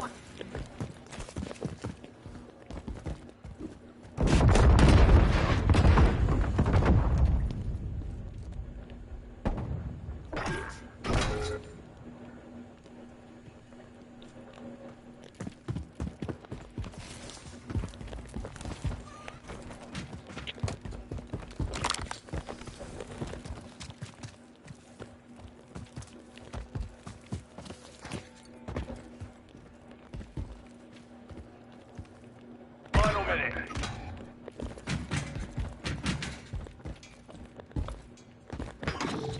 Final minute.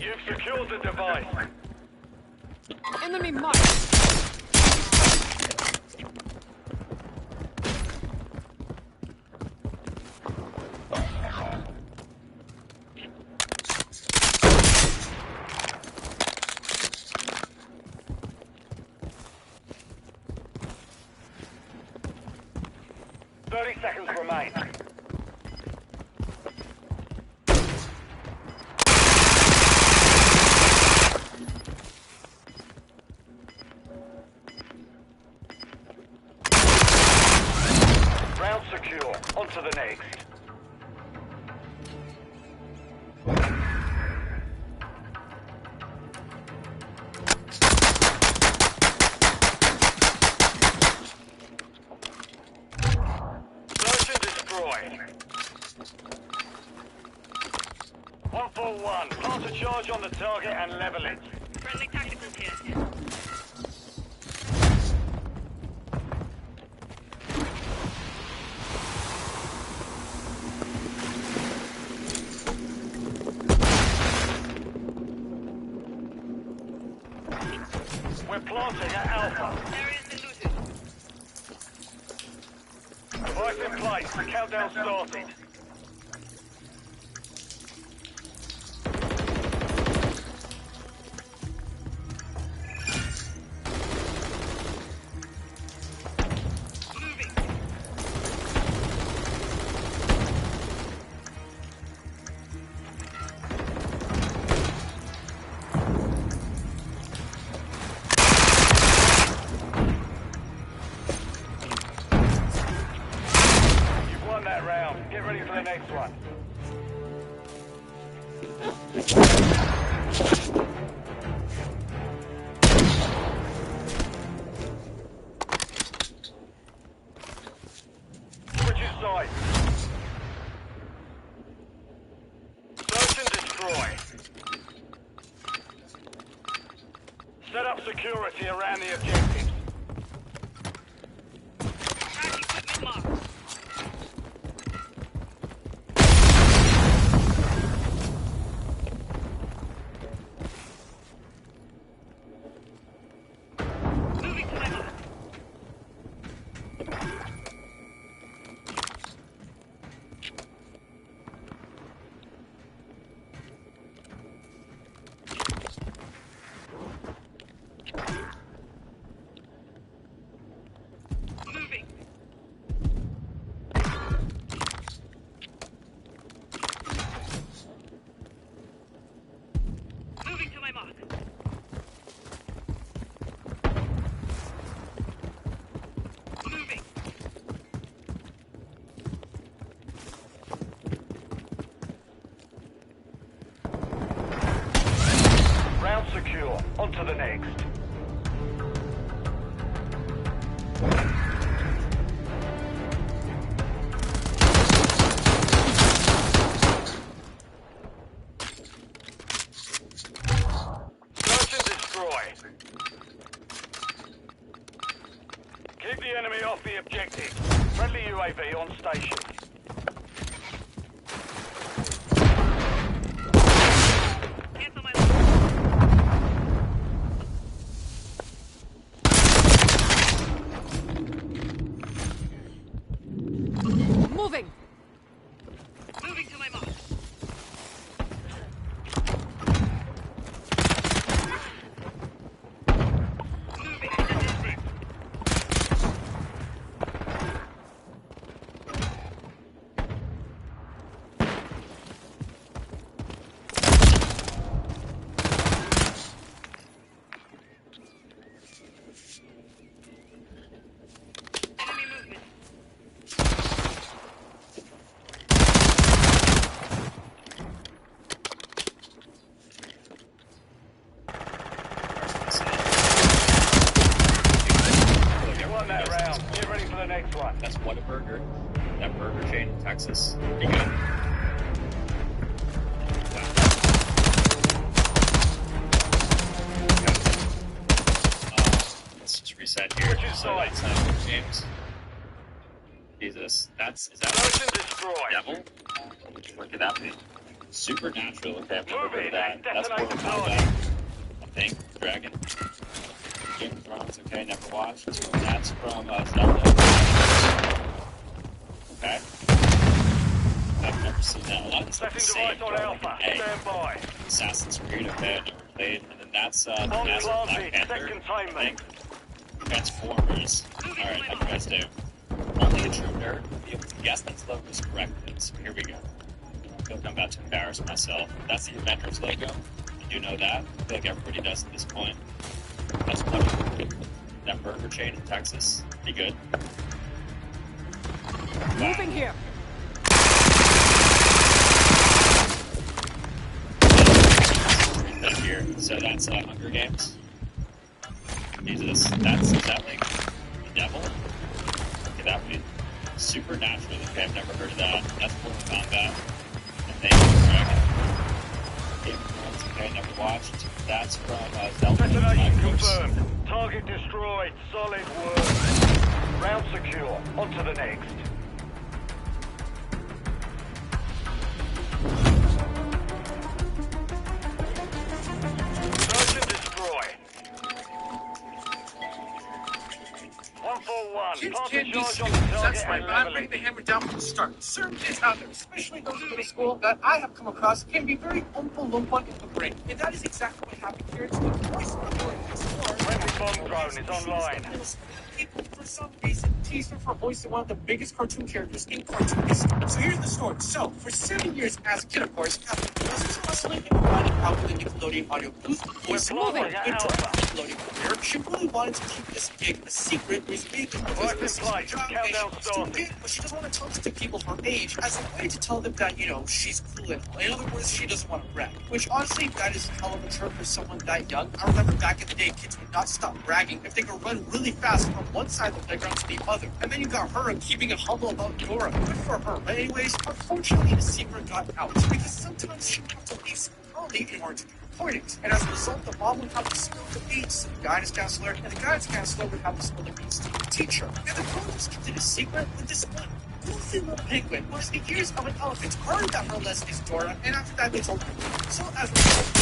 You've secured the device. Enemy mark. Seconds remain. Round secure. On to the next. Search and destroy. 141. Plant a charge on the target and level it. Friendly tacticals here. We're planting at Alpha. Area's been looted. Device in place. Countdown started. Moving. You've won that round. Get ready for the next one. Switching sides. Search and destroy. Set up security around the objectives. Attack equipment marked. Moving to my mark. Moving. Moving to my mark. Moving. Round secure. On to the next. Search and destroy. Keep the enemy off the objective. Friendly UAV on station. Cancel my left. Moving. Moving to my mark. Moving to the district. Texas. Pretty good. Let's just reset here. So that's James. Jesus, is that Devil? Look at that thing. Supernatural. Okay, I've never heard of that. That's Mortal Kombat. I think. Dragon. Game of Thrones. Okay, never watched. That's from Zelda. Okay. I've never seen that. A lot of stuff the same. Hey, Assassin's Creed. Okay, I've never played. And then that's Black Panther. I think. Transformers. Alright, how do you guys do? Only a true nerd would be able to guess this logo is correct. So here we go. I feel like I'm about to embarrass myself. That's the Avengers logo. You do know that. I feel like everybody does at this point. That's funny. That burger chain in Texas. Be good. Wow. Moving here. Here. So that's Hunger Games. Jesus, is that like the devil? Look at that one. Supernatural. Okay, I've never heard of that. That's Mortal Kombat. And thank you, Dragon. Game of Thrones. Okay, never watched. That's from Zelda. Detonation confirmed. Target destroyed. Solid work. Round secure. On to the next. Search and destroy. 141. Kids Pass can't the be charge on stupid. the target That's right, and but I'm level bringing it. the hammer down from the start. Certain kids out there, especially those in middle school, that I have come across, can be very Oompa Loompa in the brain. And that is exactly what happened here. It's the voice of the Friendly bomb drone is online. People, for some reason, teased her for voicing one of the biggest cartoon characters in cartoons. So here's the story. So, for 7 years as a kid, of course, after was hustling and finding out with the Nickelodeon audio booth, voicing We're moving moving. into her Nickelodeon career, she really wanted to keep this gig a secret, which made the Work in place. Countdown started. but she doesn't want to talk to people her age as a way to tell them that, she's cool and all. In other words, she doesn't want to brag. Which, honestly, that is a hell of a term for someone that young. I remember back in the day, kids would not stop bragging if they could run really fast from one side of the playground to the other. And then you got her keeping it humble about Dora. Good for her. But anyways, unfortunately, the secret got out. Because sometimes she would have to leave school early in order to do recordings. And as a result, the mom would have to spill the beans to the guidance counselor, and the guidance counselor would have to spill the beans to the teacher. And the girls kept it a secret with this one goofy little penguin who has the ears of an elephant, heard that her lesson is Dora, and after that they told her. So as a result,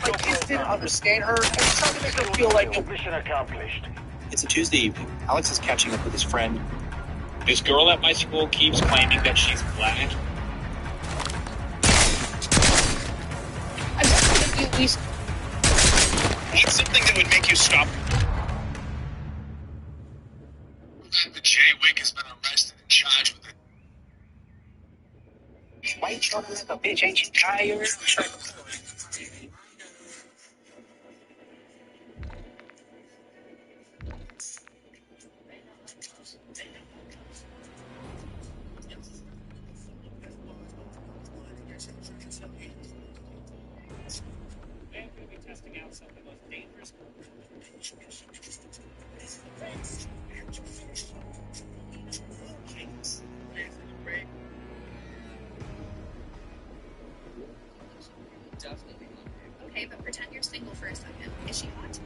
like kids didn't understand her, and tried to make her feel like mission accomplished. It's a Tuesday evening. Alex is catching up with his friend. This girl at my school keeps claiming that she's black. I'm just going to at least... What's something that would make you stop? The Jay Wick has been arrested and charged with it. White trouble like a bitch, ain't you tired? Testing out some of the most dangerous. Definitely. Okay, but pretend you're single for a second. Is she hot?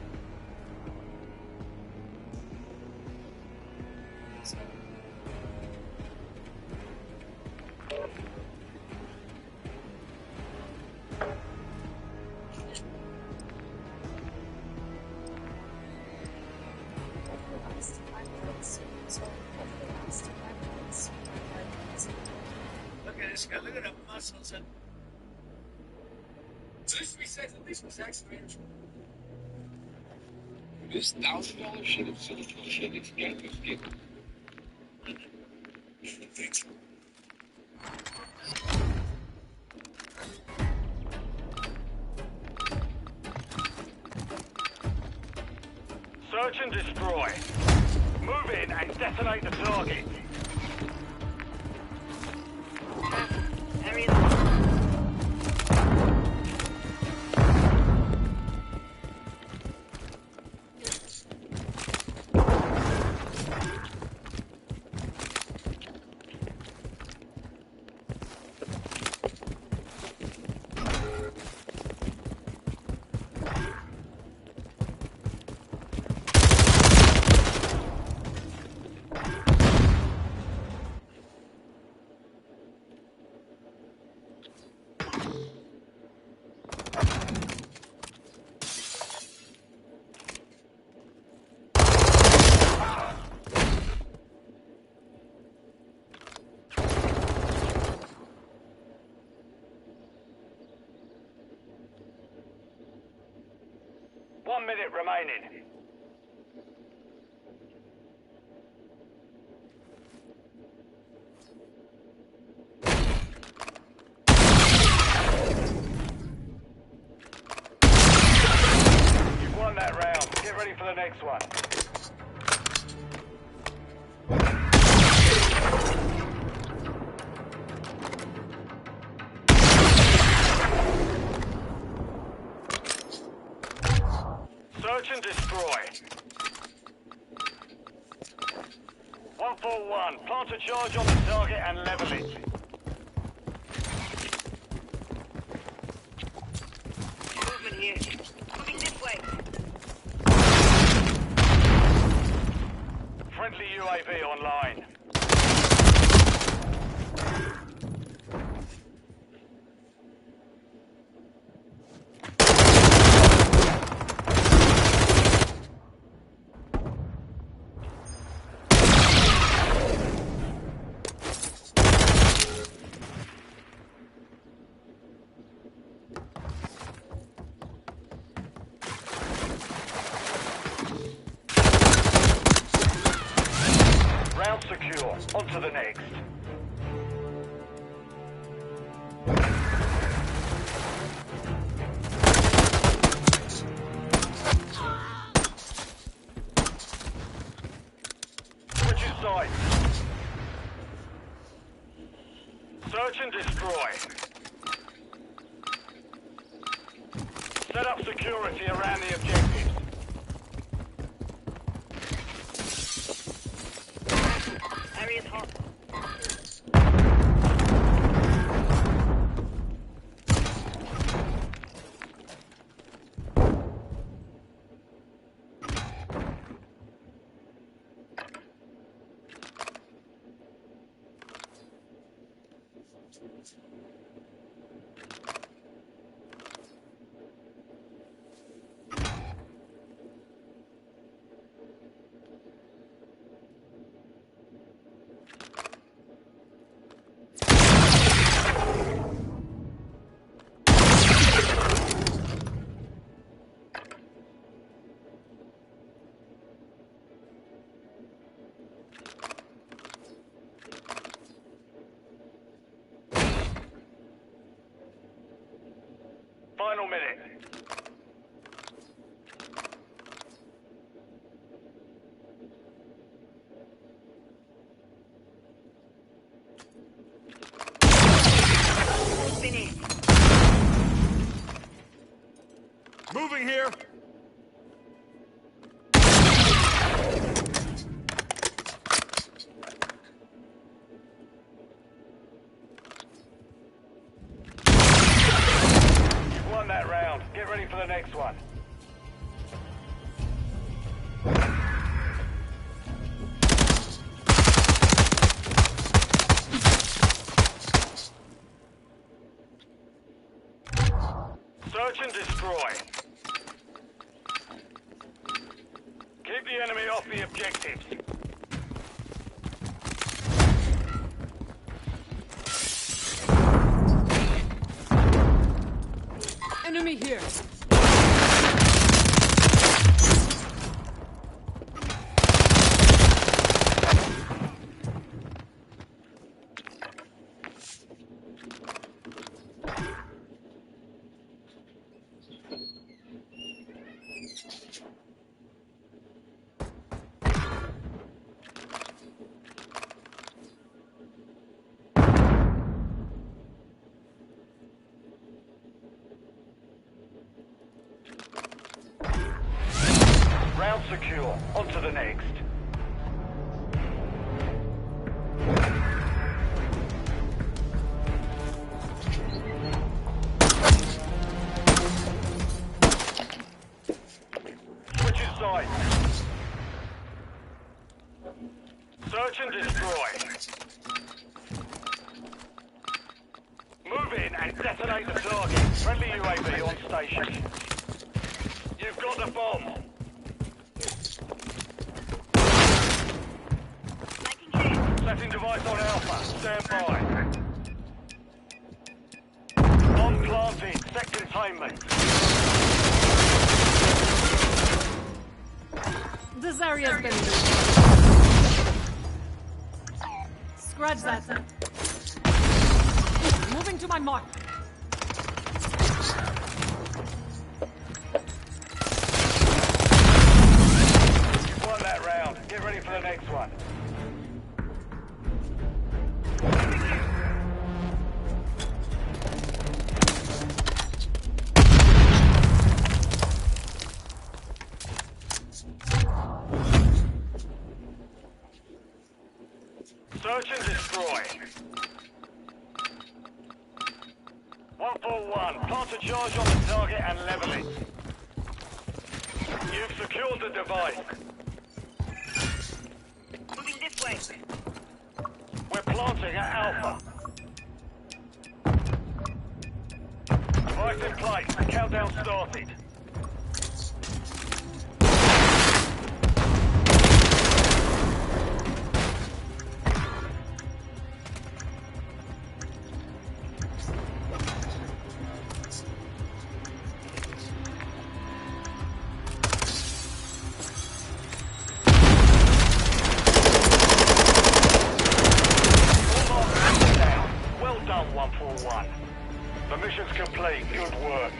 Look at this guy. Look at the muscles and. This resets at least was excavated. This $1,000 shit of silicone shit is gotta be given. Search and destroy. Move in and detonate the target. 1 minute remaining. You've won that round. Get ready for the next one. Search and destroy. 141. Plant a charge on the target and level it. Movement here. Moving this way. Friendly UAV online. Round secure. On to the next. Switching sides. Search and destroy. Set up security around the objectives. Area's hot. Final minute. Finished. Moving here. You've won that round. Get ready for the next one. Search and destroy. Keep the enemy off the objectives. Enemy here. Round secure. On to the next. Switching sides. Search and destroy. Move in and detonate the target. Friendly UAV on station. You've got the bomb. Setting device on Alpha. Stand by. Bomb planted. Set containment. area's been scratch that. Moving to my mark. You won that round. Get ready for the next one. Search and destroy. 141. Plant a charge on the target and level it. You've secured the device. Moving this way. We're planting at Alpha. Device in place. Countdown started. Well done, 141. The mission's complete. Good work.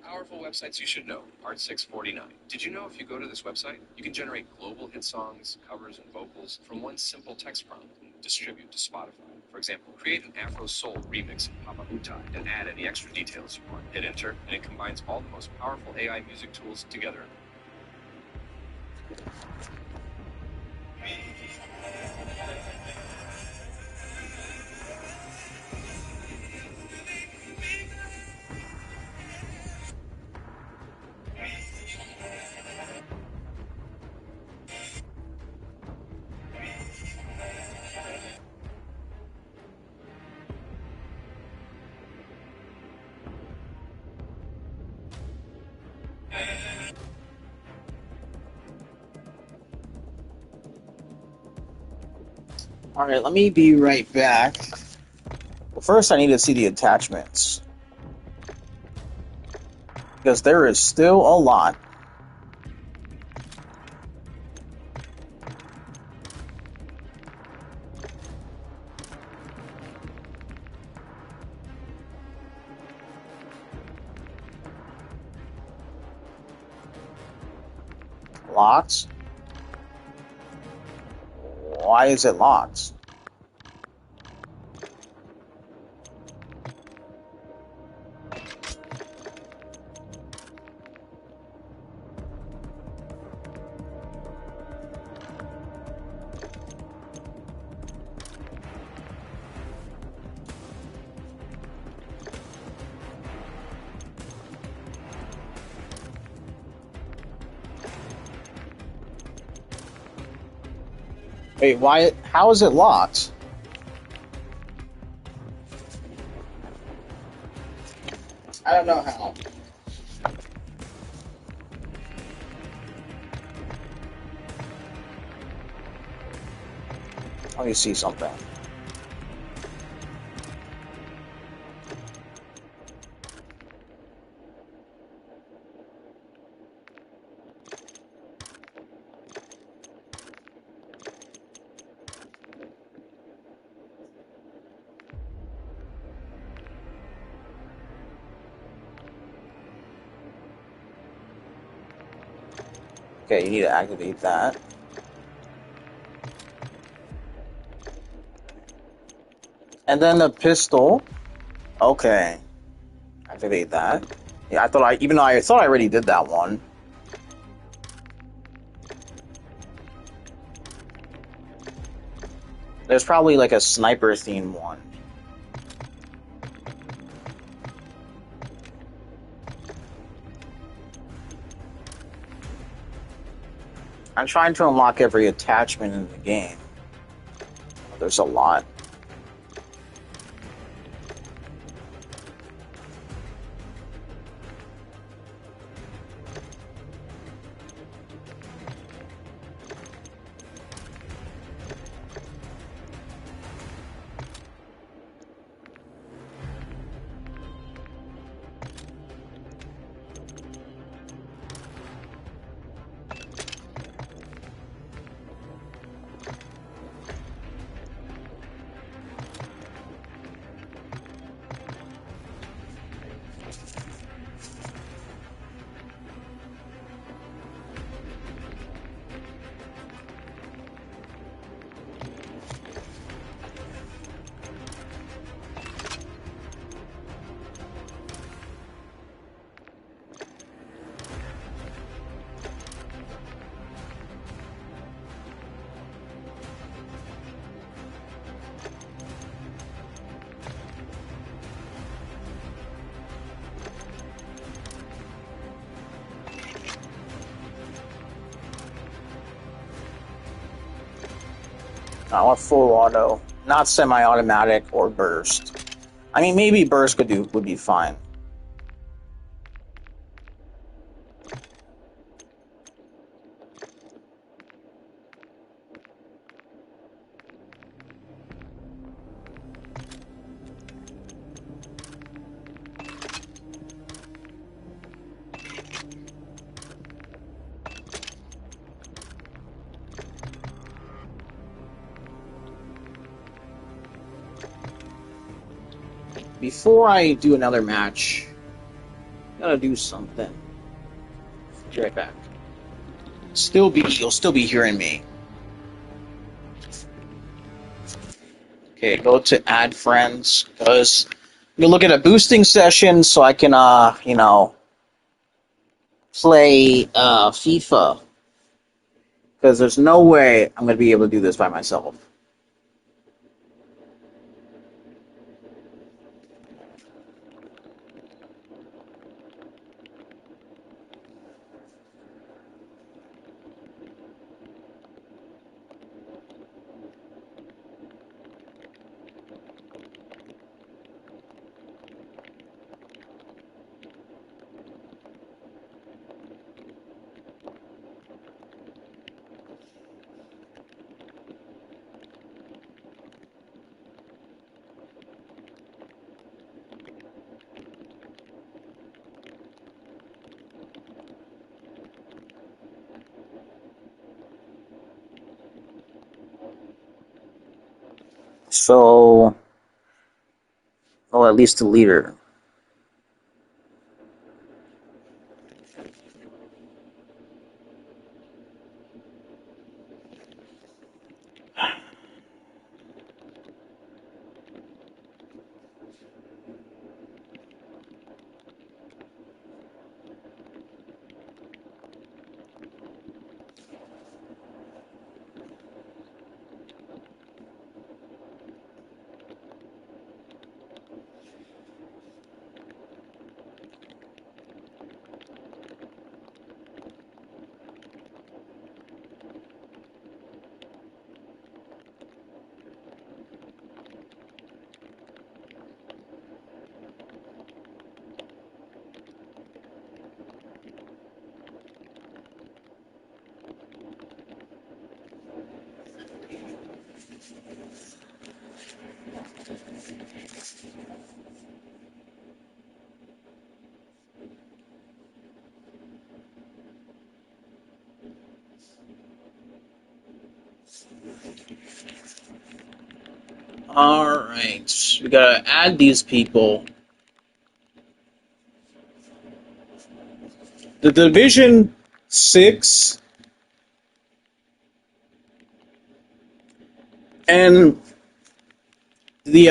Powerful websites you should know. Part 649. Did you know if you go to this website, you can generate global hit songs, covers, and vocals from one simple text prompt and distribute to Spotify? For example, create an Afro Soul remix of Mw3 and add any extra details you want. Hit enter, and it combines all the most powerful AI music tools together. Alright, let me be right back. Well, first I need to see the attachments. Because there is still a lot. Locked? Why is it locked? Wait, why? How is it locked? I don't know how. Let me see something. Okay, you need to activate that. And then the pistol. Okay. Activate that. Yeah, I thought I thought I already did that one. There's probably like a sniper theme one. I'm trying to unlock every attachment in the game. There's a lot. I want full auto, not semi-automatic or burst. I mean, maybe burst would be fine. Before I do another match, I gotta do something. Be right back. You'll still be hearing me. Okay, go to add friends, because you look at a boosting session so I can, play FIFA. Because there's no way I'm gonna be able to do this by myself. So, well, at least the leader. Alright, we gotta add these people. The Division 6 and the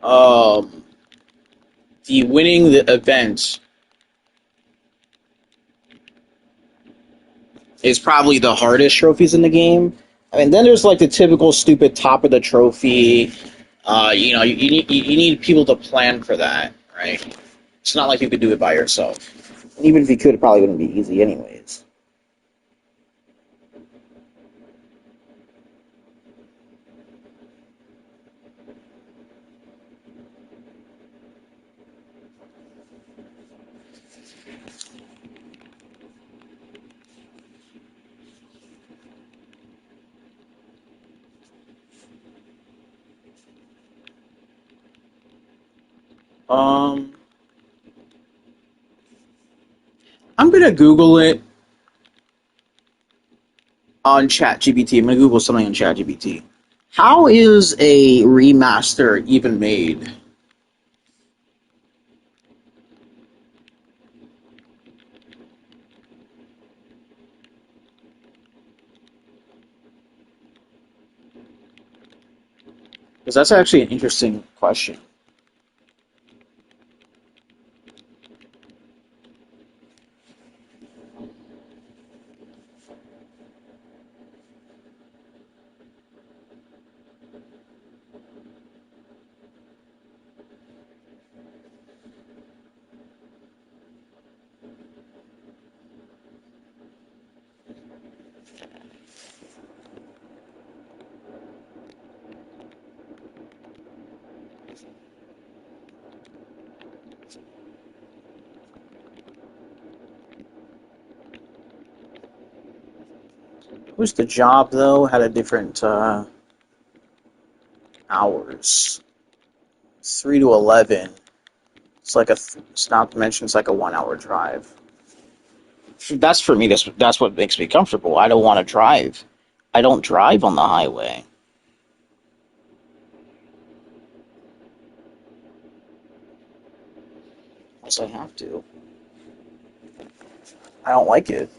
um the winning the event is probably the hardest trophies in the game. I mean, then there's like the typical stupid top of the trophy. You need people to plan for that, right? It's not like you could do it by yourself. And even if you could, it probably wouldn't be easy, anyways. Um, I'm gonna Google it on ChatGPT. I'm gonna Google something on ChatGPT. How is a remaster even made? Because that's actually an interesting question. Who's the job though? Had a different hours. 3 to 11. It's like it's not to mention it's like a 1 hour drive. That's for me. That's what makes me comfortable. I don't want to drive. I don't drive on the highway. Unless I have to. I don't like it.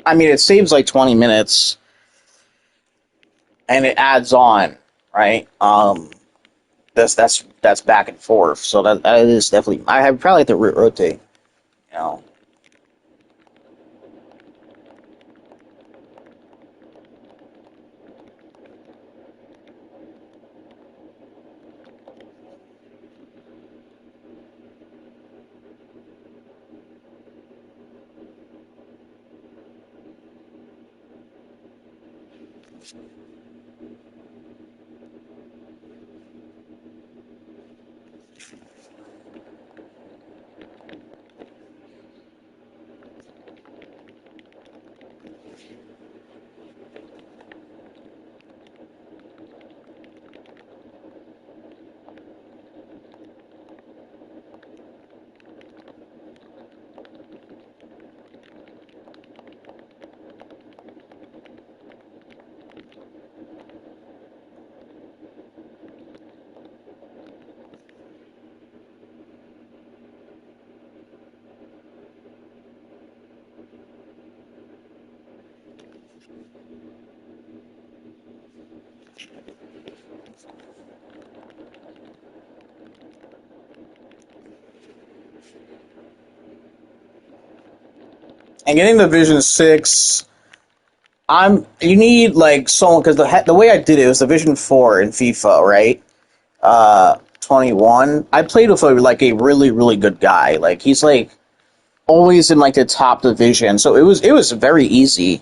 I mean, it saves like 20 minutes, and it adds on, right? That's back and forth. So that is definitely. I have probably have to rotate. You know. And getting the Vision 6, you need like someone because the way I did it was the Vision 4 in FIFA, right? 21. I played with like a really really good guy. Like he's like always in like the top division, so it was very easy.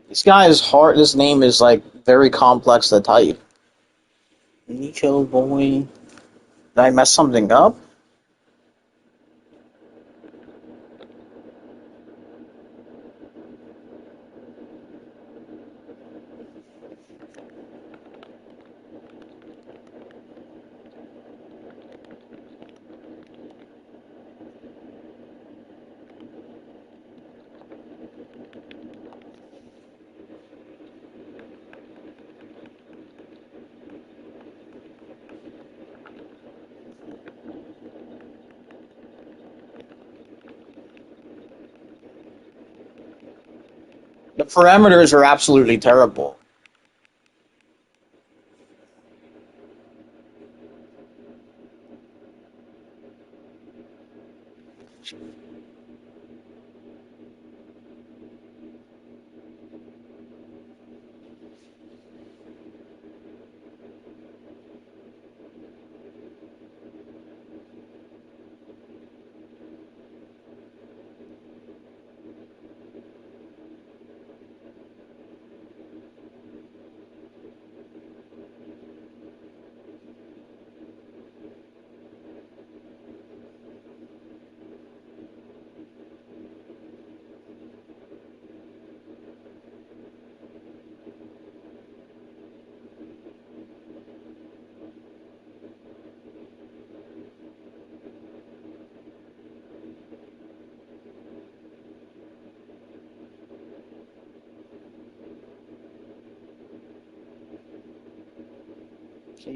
This guy is hard. His name is like very complex to type. Nicho boy. Did I mess something up? The parameters are absolutely terrible. Can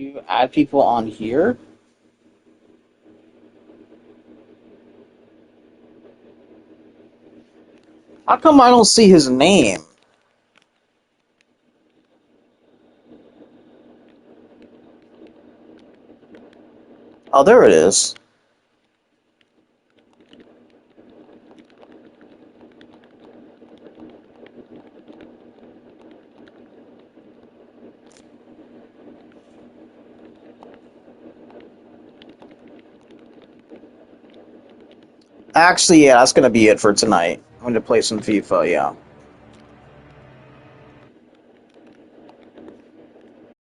you add people on here? How come I don't see his name? Oh, there it is. Actually, yeah, that's gonna be it for tonight. I'm gonna play some FIFA, yeah.